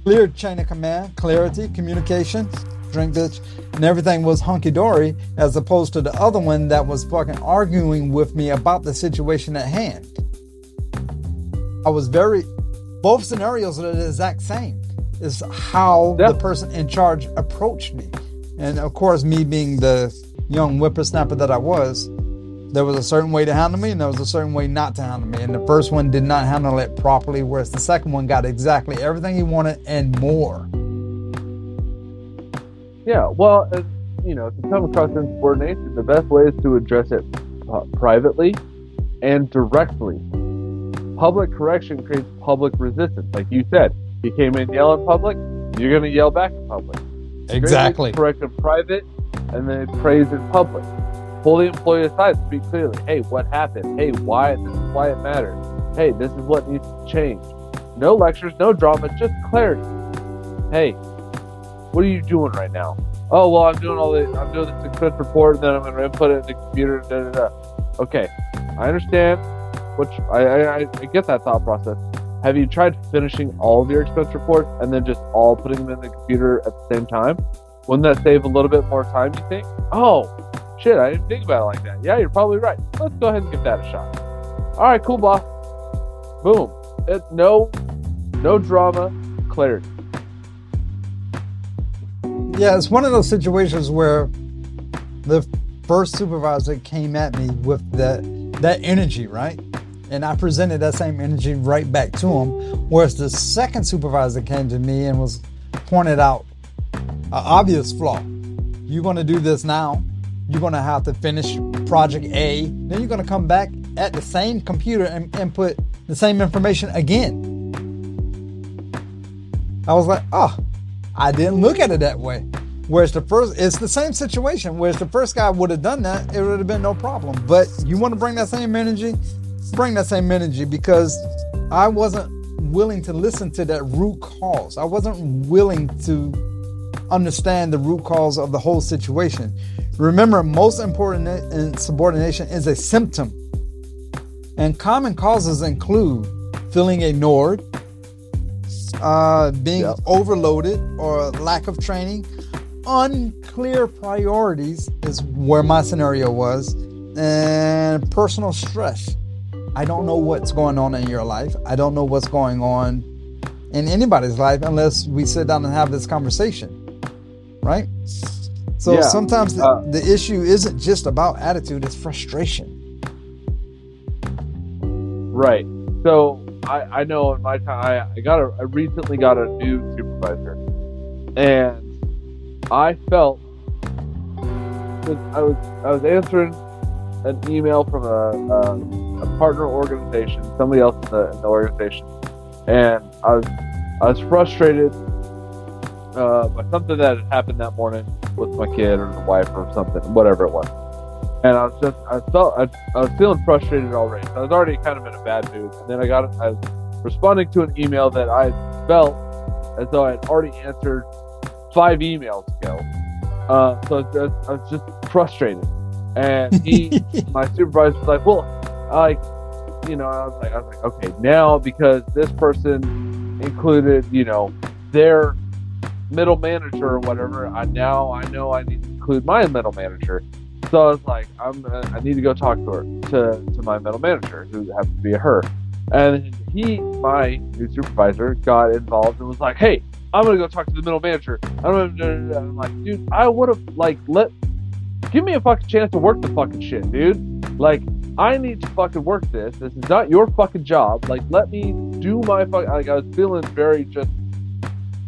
Clear chain of command, clarity, communication, drink bitch, and everything was hunky-dory, as opposed to the other one that was fucking arguing with me about the situation at hand. Both scenarios are the exact same. It's how the person in charge approached me. And of course, me being the young whippersnapper that I was, there was a certain way to handle me and there was a certain way not to handle me. And the first one did not handle it properly, whereas the second one got exactly everything he wanted and more. Yeah, well, if you come across insubordination, the best way is to address it privately and directly. Public correction creates public resistance. Like you said, you came in yell in public, you're going to yell back in public. Exactly. Correct in private and then praise in public. Pull the employee aside, speak clearly. Hey, what happened? Hey, why? This is why it matters. Hey, this is what needs to change. No lectures, no drama, just clarity. Hey, what are you doing right now? Oh, well, I'm doing this expense report, and then I'm going to input it in the computer. Okay, I understand. I get that thought process. Have you tried finishing all of your expense reports and then just all putting them in the computer at the same time? Wouldn't that save a little bit more time, you think? Oh, shit, I didn't think about it like that. Yeah, you're probably right. Let's go ahead and give that a shot. All right, cool, boss. Boom. No drama, clarity. Yeah, it's one of those situations where the first supervisor came at me with that energy, right? And I presented that same energy right back to him. Whereas the second supervisor came to me and was pointed out an obvious flaw. You're going to do this now. You're going to have to finish project A. Then you're going to come back at the same computer and input the same information again. I was like, I didn't look at it that way. Whereas it's the same situation. Whereas the first guy would have done that, it would have been no problem. But you want to bring that same energy? Bring that same energy, because I wasn't willing to listen to that root cause. I wasn't willing to understand the root cause of the whole situation. Remember, most important in subordination is a symptom. And common causes include feeling ignored, being overloaded or lack of training, unclear priorities is where my scenario was, and personal stress. I don't know what's going on in your life. I don't know what's going on in anybody's life unless we sit down and have this conversation, right? So sometimes the issue isn't just about attitude, it's frustration. Right. So I know in my time I recently got a new supervisor, and I felt that I was answering an email from a partner organization, somebody else in the organization, and I was frustrated by something that had happened that morning with my kid or the wife or something, whatever it was. And I was feeling frustrated already. I was already kind of in a bad mood. And then I was responding to an email that I felt as though I had already answered 5 emails ago. So I was just frustrated. And my supervisor was like, well, I was like, okay, now because this person included, their middle manager or whatever, I know I need to include my middle manager. So I was like, I need to go talk to her, to my middle manager, who happens to be a her. And my new supervisor, got involved and was like, hey, I'm going to go talk to the middle manager. I'm like, dude, I would have, give me a fucking chance to work the fucking shit, dude. Like, I need to fucking work this. This is not your fucking job. Like, let me do my fucking, I was feeling very just,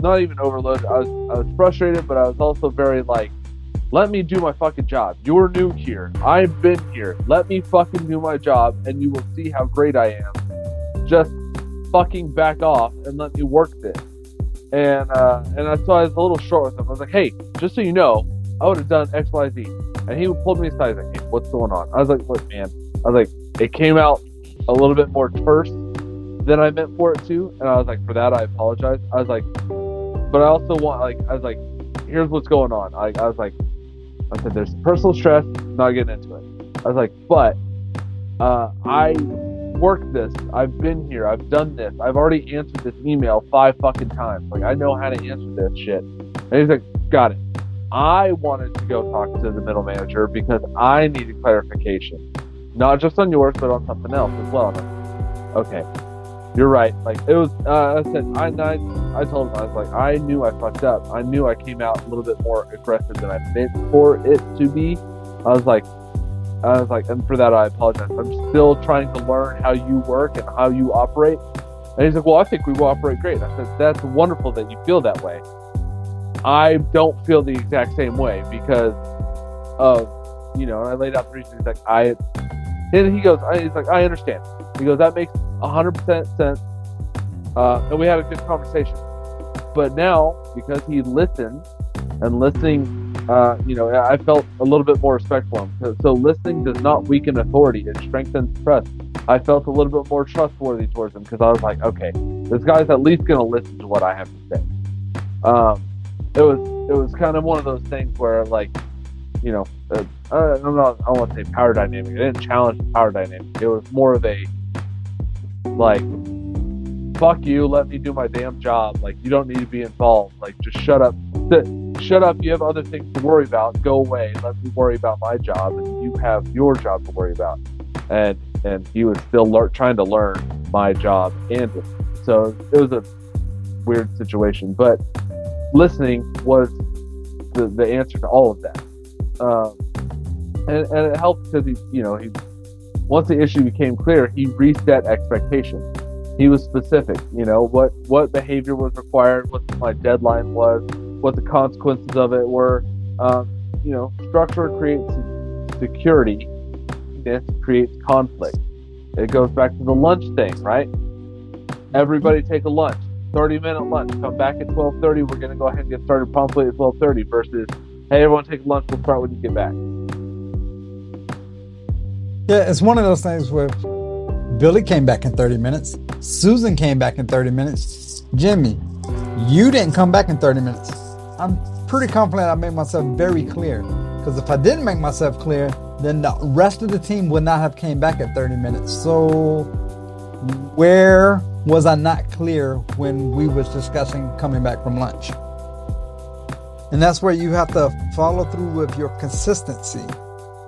not even overloaded. I was frustrated, but I was also very let me do my fucking job. You're new here. I've been here. Let me fucking do my job, and you will see how great I am. Just fucking back off and let me work this. And so I was a little short with him. I was like, hey, just so you know, I would have done X, Y, Z. And he pulled me aside. He's like, hey, what's going on? I was like, look, man. I was like, it came out a little bit more terse than I meant for it to. And I was like, for that, I apologize. I was like, but I also want, I was like, here's what's going on. I said, there's personal stress, not getting into it. I was like, but I worked this. I've been here. I've done this. I've already answered this email 5 fucking times. Like, I know how to answer this shit. And he's like, got it. I wanted to go talk to the middle manager because I needed clarification. Not just on yours, but on something else as well. And okay, you're right. Like, it was, I said, I told him, I was like, I knew I fucked up. I knew I came out a little bit more aggressive than I meant for it to be. I was like, and for that I apologize. I'm still trying to learn how you work and how you operate. And he's like, well, I think we will operate great. I said, that's wonderful that you feel that way. I don't feel the exact same way because of, and I laid out the reason. He's like, and he goes, he's like, I understand. He goes, that makes 100% sense. And we had a good conversation. But now, because he listened, and listening, I felt a little bit more respect for him. So listening does not weaken authority; it strengthens trust. I felt a little bit more trustworthy towards him because I was like, okay, this guy's at least going to listen to what I have to say. It was kind of one of those things where, I don't want to say power dynamic. I didn't challenge the power dynamic. It was more of a fuck you, let me do my damn job. Like, you don't need to be involved. Like, just shut up. Shut up. You have other things to worry about. Go away. Let me worry about my job, and you have your job to worry about. And he was still trying to learn my job and it. So it was a weird situation. But listening was the answer to all of that. And it helped because he once the issue became clear, he reset expectations. He was specific, what behavior was required, what my deadline was, what the consequences of it were. Structure creates security. This creates conflict. It goes back to the lunch thing, right? Everybody take a lunch, 30-minute lunch. Come back at 12:30. We're going to go ahead and get started promptly at 12:30 versus, hey, everyone take lunch. We'll start when you get back. Yeah, it's one of those things where Billy came back in 30 minutes. Susan came back in 30 minutes. Jimmy, you didn't come back in 30 minutes. I'm pretty confident I made myself very clear. Because if I didn't make myself clear, then the rest of the team would not have came back at 30 minutes. So where was I not clear when we was discussing coming back from lunch? And that's where you have to follow through with your consistency.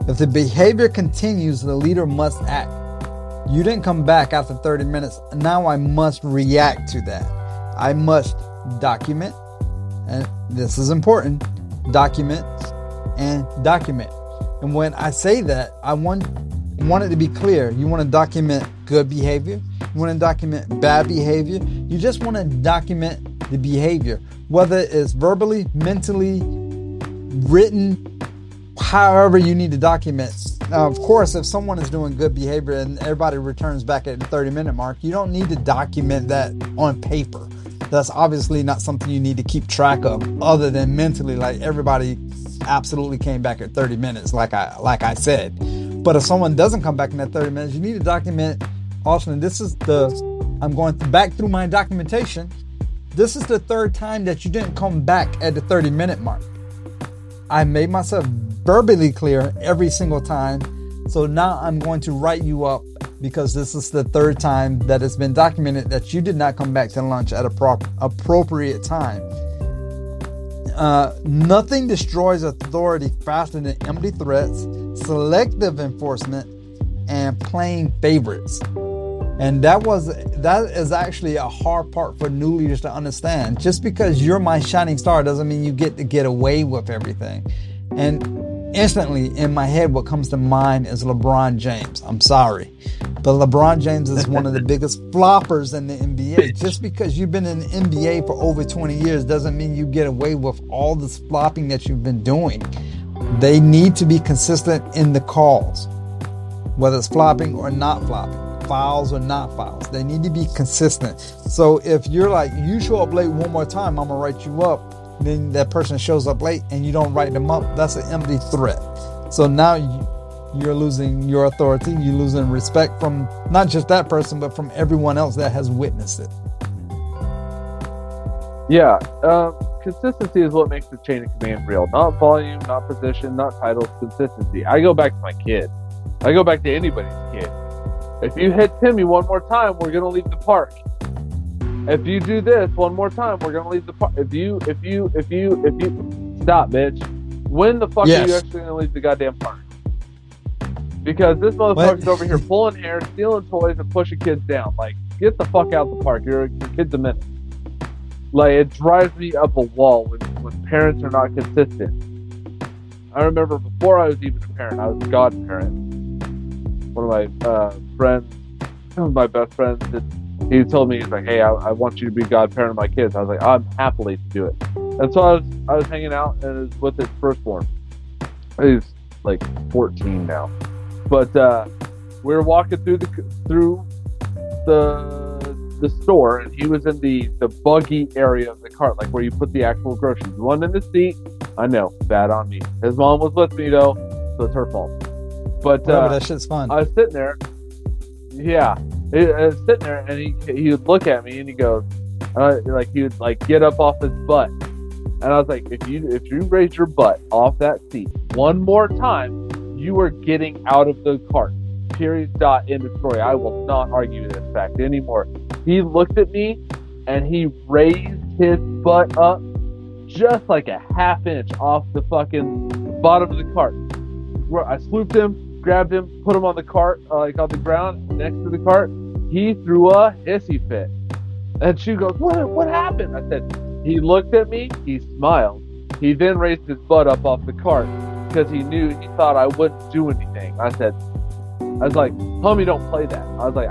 If the behavior continues, the leader must act. You didn't come back after 30 minutes. Now I must react to that. I must document, and this is important, document and document. And when I say that, I want it to be clear. You want to document good behavior. You want to document bad behavior. You just want to document the behavior, whether it's verbally, mentally, written, however you need to document. Now, of course, if someone is doing good behavior and everybody returns back at the 30-minute mark, you don't need to document that on paper. That's obviously not something you need to keep track of, other than mentally, like everybody absolutely came back at 30 minutes, like I said. But if someone doesn't come back in that 30 minutes, you need to document. Austin, I'm going back through my documentation. This is the third time that you didn't come back at the 30-minute mark. I made myself verbally clear every single time. So now I'm going to write you up, because this is the third time that it's been documented that you did not come back to lunch at a appropriate time. Nothing destroys authority faster than empty threats, selective enforcement, and playing favorites. And that is actually a hard part for new leaders to understand. Just because you're my shining star doesn't mean you get to get away with everything. And instantly in my head, what comes to mind is LeBron James. I'm sorry, but LeBron James is one of the biggest floppers in the NBA. Just because you've been in the NBA for over 20 years doesn't mean you get away with all this flopping that you've been doing. They need to be consistent in the calls, whether it's flopping or not flopping, fouls or not fouls. They need to be consistent. So if you're like, you show up late one more time, I'm gonna write you up. Then that person shows up late and you don't write them up, that's an empty threat. So now you're losing your authority, you're losing respect from not just that person, but from everyone else that has witnessed it. Yeah, consistency is what makes the chain of command real. Not volume, not position, not titles, consistency. I go back to my kid. I go back to anybody's kid. If you hit Timmy one more time, we're gonna leave the park. If you do this one more time, we're gonna leave the park. If you stop, bitch. When the fuck are you actually gonna leave the goddamn park? Because this motherfucker's over here pulling hair, stealing toys, and pushing kids down. Like, get the fuck out of the park. Your kid's a menace. Like, it drives me up a wall when parents are not consistent. I remember before I was even a parent, I was a godparent. One of my friends, one of my best friends, he told me, he's like, hey, I want you to be godparent of my kids. I was like, I'm happily to do it. And so I was hanging out and was with his firstborn. He's like 14 now. But we were walking through the store, and he was in the buggy area of the cart, like where you put the actual groceries. One in the seat. I know, bad on me. His mom was with me though, so it's her fault. But that shit's fun. I was sitting there. Yeah, I was sitting there, and he would look at me, and he goes, like he would like get up off his butt, and I was like, if you raise your butt off that seat one more time, you are getting out of the cart. Period. Dot. End of story. I will not argue this fact anymore. He looked at me, and he raised his butt up just like a half inch off the fucking bottom of the cart. Where I swooped him, grabbed him, put him on the cart, like on the ground next to the cart. He threw a hissy fit, and she goes, "What happened?" I said, he looked at me, he smiled. He then raised his butt up off the cart because he thought I wouldn't do anything. I was like, homie, don't play that. I was like,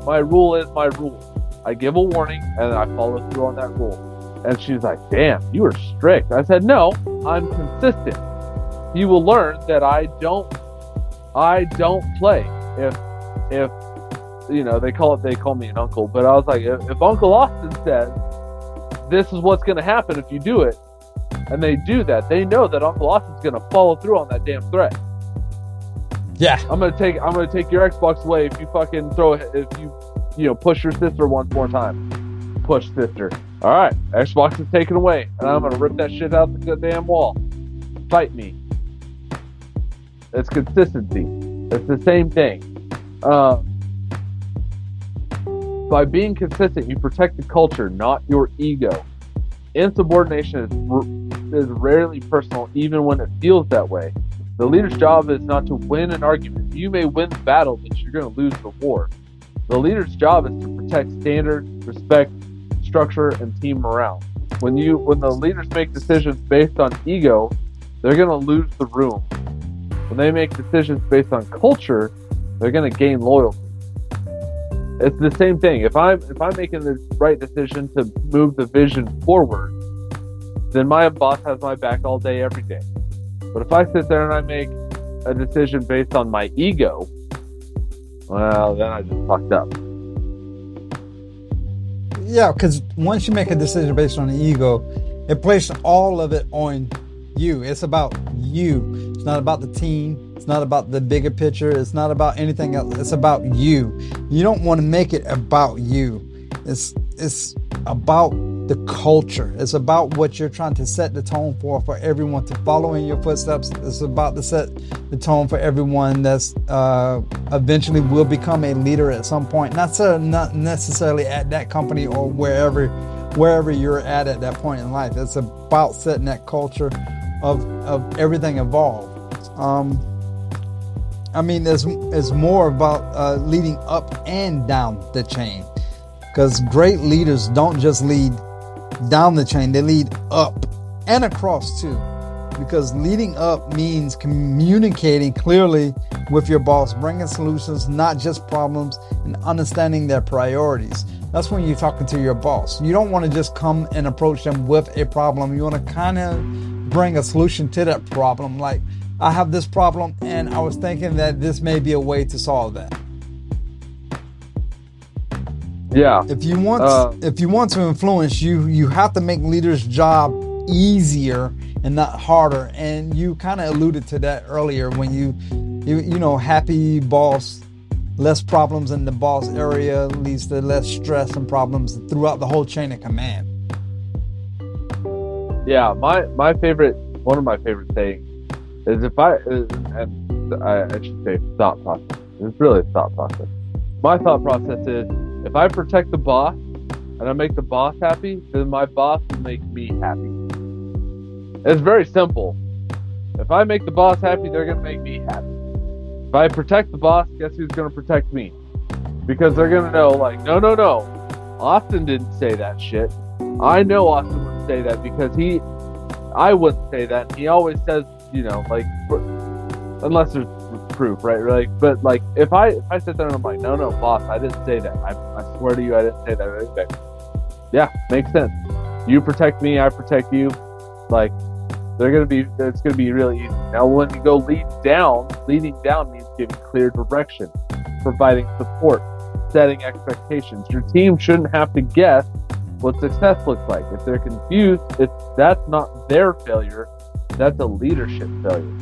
my rule is my rule. I give a warning and I follow through on that rule. And she's like, damn, you are strict. I said, no, I'm consistent. You will learn that I don't play. If you know, they call me an uncle, but I was like, if Uncle Austin says this is what's going to happen if you do it, and they do that, they know that Uncle Austin's going to follow through on that damn threat. Yeah, I'm gonna take your Xbox away if you fucking push your sister one more time. Push sister. All right, Xbox is taken away, and I'm gonna rip that shit out the damn wall. Fight me. It's consistency. It's the same thing. By being consistent, you protect the culture, not your ego. Insubordination is rarely personal, even when it feels that way. The leader's job is not to win an argument. You may win the battle, but you're going to lose the war. The leader's job is to protect standards, respect, structure, and team morale. When the leaders make decisions based on ego, they're going to lose the room. When they make decisions based on culture, they're going to gain loyalty. It's the same thing. If I'm making the right decision to move the vision forward, then my boss has my back all day, every day. But if I sit there and I make a decision based on my ego, well, then I just fucked up. Yeah, because once you make a decision based on the ego, it places all of it on you. It's about you. It's not about the team. It's not about the bigger picture. It's not about anything else. It's about you. You don't want to make it about you. It's about the culture. It's about what you're trying to set the tone for everyone to follow in your footsteps. It's about to set the tone for everyone that's eventually will become a leader at some point. Not necessarily at that company or wherever you're at that point in life. It's about setting that culture of everything involved. I mean, it's more about leading up and down the chain, because great leaders don't just lead down the chain, they lead up and across too, because leading up means communicating clearly with your boss, bringing solutions, not just problems, and understanding their priorities. That's when you're talking to your boss. You don't want to just come and approach them with a problem. You want to kind of bring a solution to that problem. Like, I have this problem and I was thinking that this may be a way to solve that. Yeah. If you want to influence, you have to make leaders' job easier and not harder. And you kind of alluded to that earlier when you know, happy boss, less problems in the boss area leads to less stress and problems throughout the whole chain of command. Yeah, one of my favorite sayings is I should say thought process. It's really a thought process. My thought process is, if I protect the boss and I make the boss happy, then my boss will make me happy. It's very simple. If I make the boss happy, they're going to make me happy. If I protect the boss, guess who's going to protect me? Because they're going to know, like, no. Austin didn't say that shit. I know Austin wouldn't say that because I wouldn't say that. He always says, you know, like, unless there's proof, right? Like, but like, if I sit there and I'm like, no, boss, I didn't say that. I swear to you, I didn't say that. Okay. Yeah, makes sense. You protect me, I protect you. Like, it's gonna be really easy. Now, when you go leading down means giving clear direction, providing support, setting expectations. Your team shouldn't have to guess what success looks like. If they're confused, that's not their failure. That's a leadership failure.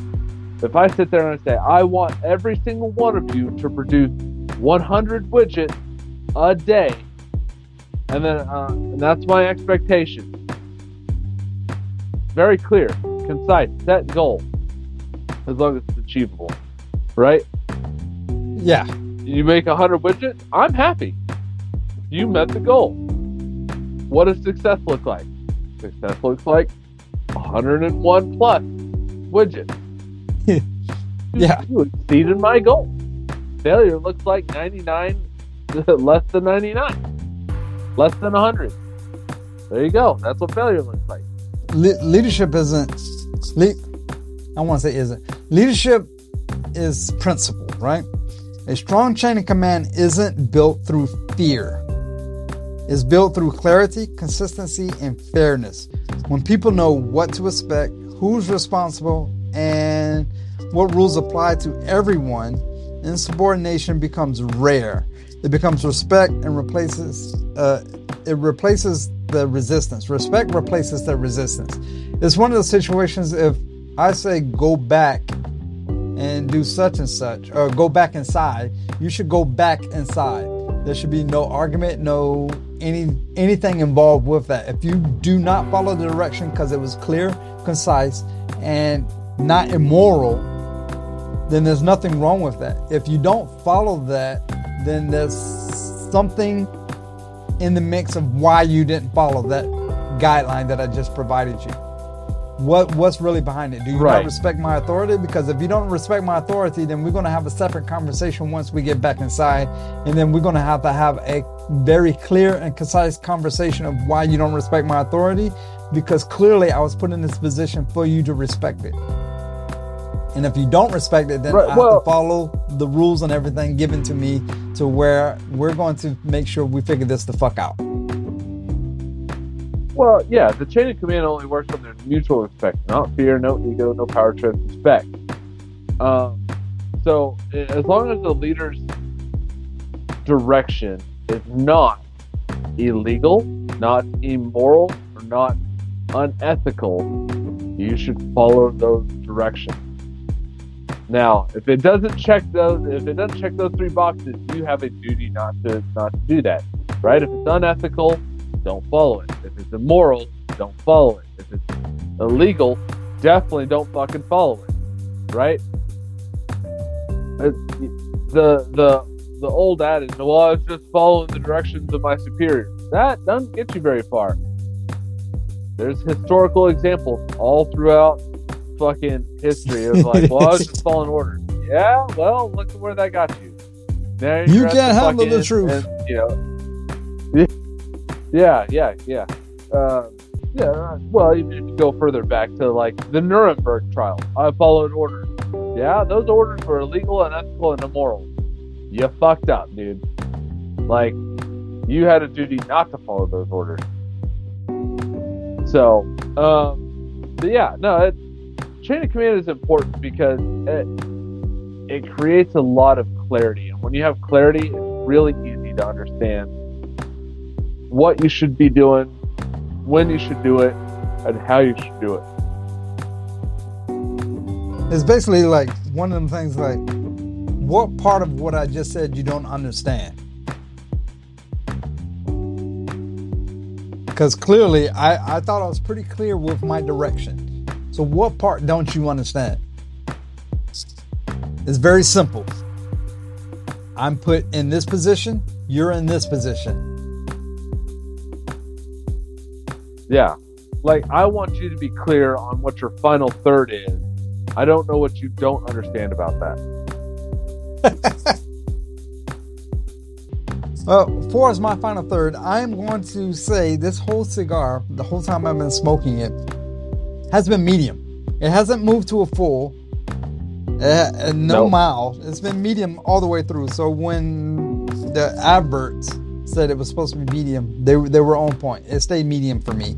If I sit there and I say, I want every single one of you to produce 100 widgets a day, and then and that's my expectation. Very clear, concise, set goal, as long as it's achievable, right? Yeah. You make 100 widgets, I'm happy. You met the goal. What does success look like? Success looks like 101 plus widgets. Yeah. You exceeded my goal. Failure looks like 99, less than 99, less than 100. There you go. That's what failure looks like. Leadership isn't. I want to say isn't. Leadership is principle, right? A strong chain of command isn't built through fear. It's built through clarity, consistency, and fairness. When people know what to expect, who's responsible, and what rules apply to everyone, insubordination becomes rare. It becomes respect and replaces the resistance. Respect replaces the resistance. It's one of those situations, if I say go back and do such and such, or go back inside, you should go back inside. There should be no argument, no anything involved with that. If you do not follow the direction because it was clear, concise, and not immoral, then there's nothing wrong with that. If you don't follow that, then there's something in the mix of why you didn't follow that guideline that I just provided you. what's really behind it. Do you Right. not respect my authority? Because if you don't respect my authority, then we're going to have a separate conversation once we get back inside, and then we're going to have a very clear and concise conversation of why you don't respect my authority, because clearly I was put in this position for you to respect it. And if you don't respect it, then Right, I have to follow the rules and everything given to me, to where we're going to make sure we figure this the fuck out. Well, yeah, the chain of command only works when there's mutual respect, not fear, no ego, no power trip, respect. So as long as the leader's direction is not illegal, not immoral, or not unethical, you should follow those directions. Now, if it doesn't check those three boxes, you have a duty not to do that, right? If it's unethical, don't follow it. If it's immoral, don't follow it. If it's illegal, definitely don't fucking follow it, right? The old adage, well, I was just following the directions of my superiors. That doesn't get you very far. There's historical examples all throughout fucking history of like, well, I was just following orders. Yeah, well, look at where that got you. Now You can't handle the truth. And, yeah. Well, even if you go further back to like the Nuremberg trial, I followed orders. Yeah, those orders were illegal, unethical, and immoral. You fucked up, dude. Like, you had a duty not to follow those orders. So, but yeah, no, chain of command is important because it creates a lot of clarity, and when you have clarity, it's really easy to understand what you should be doing, when you should do it, and how you should do it. It's basically like one of them things like, what part of what I just said you don't understand? Because clearly I thought I was pretty clear with my direction. So what part don't you understand? It's very simple. I'm put in this position, you're in this position. Yeah. Like, I want you to be clear on what your final third is. I don't know what you don't understand about that. For as my final third, I'm going to say this whole cigar, the whole time I've been smoking it, has been medium. It hasn't moved to a full. No mild. It's been medium all the way through. So when the adverts said it was supposed to be medium, they were on point. It stayed medium for me.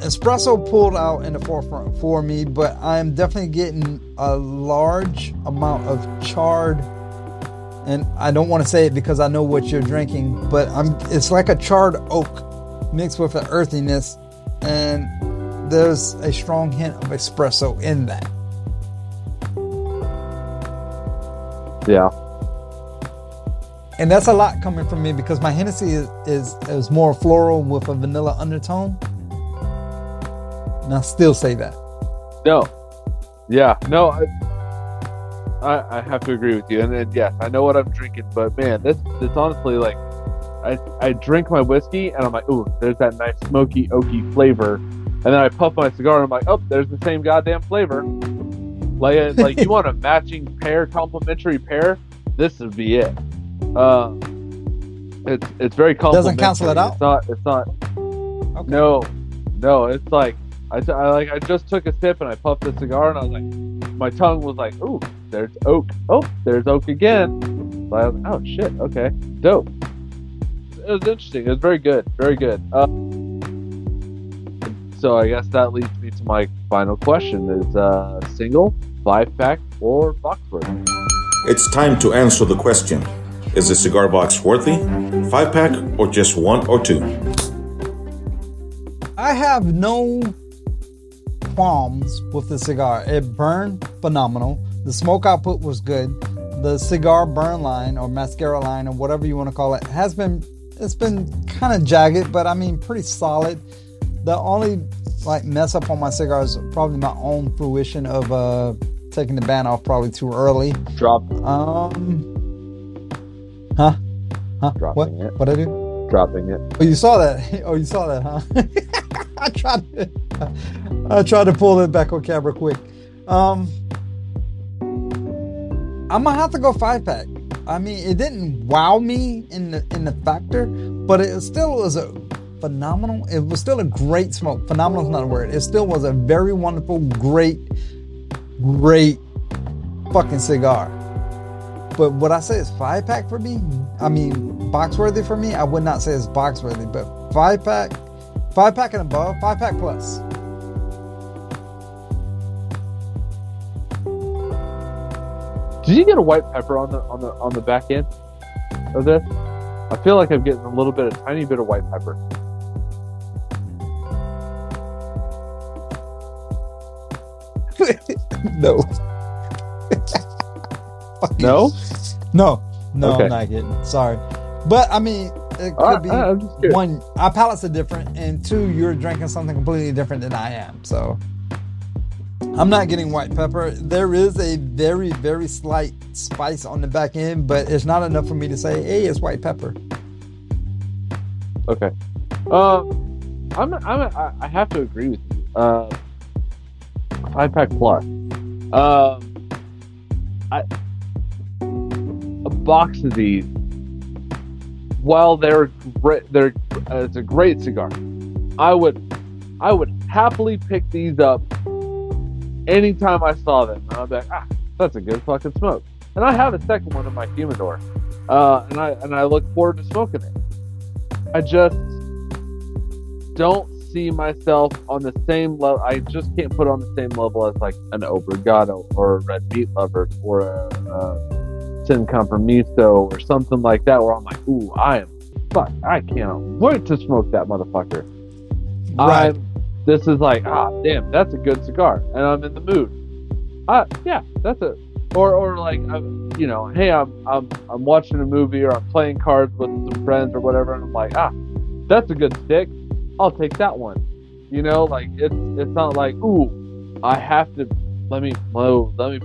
Espresso pulled out in the forefront for me, but I'm definitely getting a large amount of charred, and I don't want to say it because I know what you're drinking, but it's like a charred oak mixed with an earthiness, and there's a strong hint of espresso in that. Yeah. And that's a lot coming from me because my Hennessy is more floral with a vanilla undertone. And I still say that. No. Yeah. No. I have to agree with you. And then, yes, I know what I'm drinking, but man, this honestly, like, I drink my whiskey and I'm like, ooh, there's that nice smoky, oaky flavor. And then I puff my cigar and I'm like, oh, there's the same goddamn flavor. Like you want a matching pair, complementary pair? This would be it. It's very complimentary. Doesn't cancel it out? It's not. Okay. No. It's like I just took a sip and I puffed the cigar and I was like, my tongue was like, ooh, there's oak. Oh, there's oak again. So I was like, oh shit, okay, dope. It was interesting. It was very good, very good. So I guess that leads me to my final question: is single, 5-pack, or box worthy? It's time to answer the question. Is a cigar box worthy, 5-pack, or just 1 or 2? I have no qualms with the cigar. It burned phenomenal. The smoke output was good. The cigar burn line or mascara line or whatever you want to call it it's been kind of jagged, but I mean pretty solid. The only like mess up on my cigar is probably my own fruition of taking the band off probably too early. Dropped. Huh? Dropping it. What I do? dropping it. Oh, you saw that? Oh, you saw that, huh? I tried to pull it back on camera quick. I'm gonna have to go 5-pack. I mean, it didn't wow me in the factor, but it still was a phenomenal. It was still a great smoke. Phenomenal is not a word. It still was a very wonderful, great fucking cigar. But would I say it's 5-pack for me? I mean, box worthy for me? I would not say it's box worthy, but 5-pack and above, 5-pack plus. Did you get a white pepper on the back end of this? I feel like I'm getting a tiny bit of white pepper. No. No? No, Okay. I'm not getting. Sorry, but I mean, it could be I'm just curious. one. Our palates are different, and two, you're drinking something completely different than I am. So, I'm not getting white pepper. There is a very, very slight spice on the back end, but it's not enough for me to say, "Hey, it's white pepper." Okay. I have to agree with you. 5-pack plus. A box of these, while they're great, it's a great cigar. I would happily pick these up anytime I saw them. And I'd be like, that's a good fucking smoke. And I have a second one in my humidor, and I look forward to smoking it. I just don't see myself on the same level. I just can't put on the same level as like an Obrigado or a Red Meat Lover or a Sin Compromiso or something like that, where I'm like, ooh, I can't wait to smoke that motherfucker. Right. This is like, damn, that's a good cigar, and I'm in the mood. Yeah, that's it. Or like, hey, I'm watching a movie or I'm playing cards with some friends or whatever, and I'm like, that's a good stick. I'll take that one. Like it's not like, ooh, I have to let me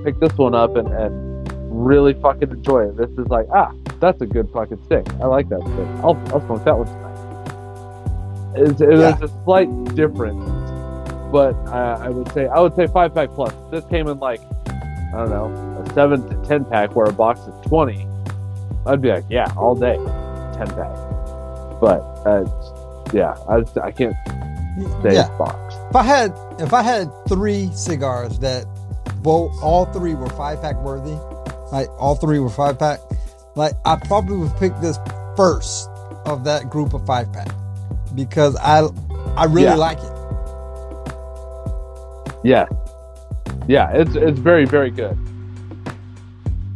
pick this one up and really fucking enjoy it. This is like, that's a good fucking stick. I like that stick. I'll smoke that one tonight. It is a slight difference, but I would say 5-pack plus. This came in like, I don't know, a 7 to 10 pack where a box is 20. I'd be like, yeah, all day, 10 pack. But I can't say it's box. If I had 3 cigars that, well, all 3 were 5-pack worthy, like all 3 were 5-pack, like I probably would pick this first of that group of 5-pack because I really like it. Yeah, it's very, very good.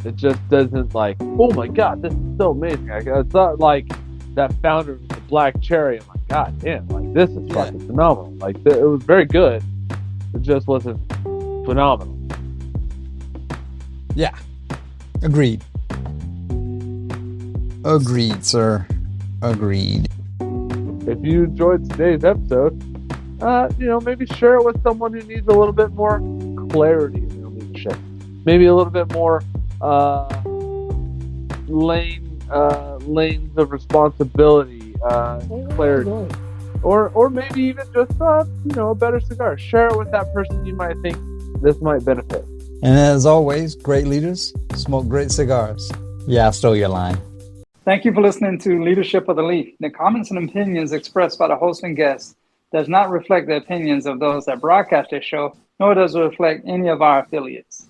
It just doesn't like, oh my god, this is so amazing. It's not like that founder of the Black Cherry. I'm like, god damn, like this is fucking phenomenal. Like it was very good. It just wasn't phenomenal. Yeah, agreed. Agreed, sir. Agreed. If you enjoyed today's episode, maybe share it with someone who needs a little bit more clarity in their leadership. Maybe a little bit more lanes of responsibility, clarity, or maybe even just a better cigar. Share it with that person you might think this might benefit. And as always, great leaders smoke great cigars. Yeah, I stole your line. Thank you for listening to Leadership of the Leaf. The comments and opinions expressed by the host and guests does not reflect the opinions of those that broadcast this show, nor does it reflect any of our affiliates.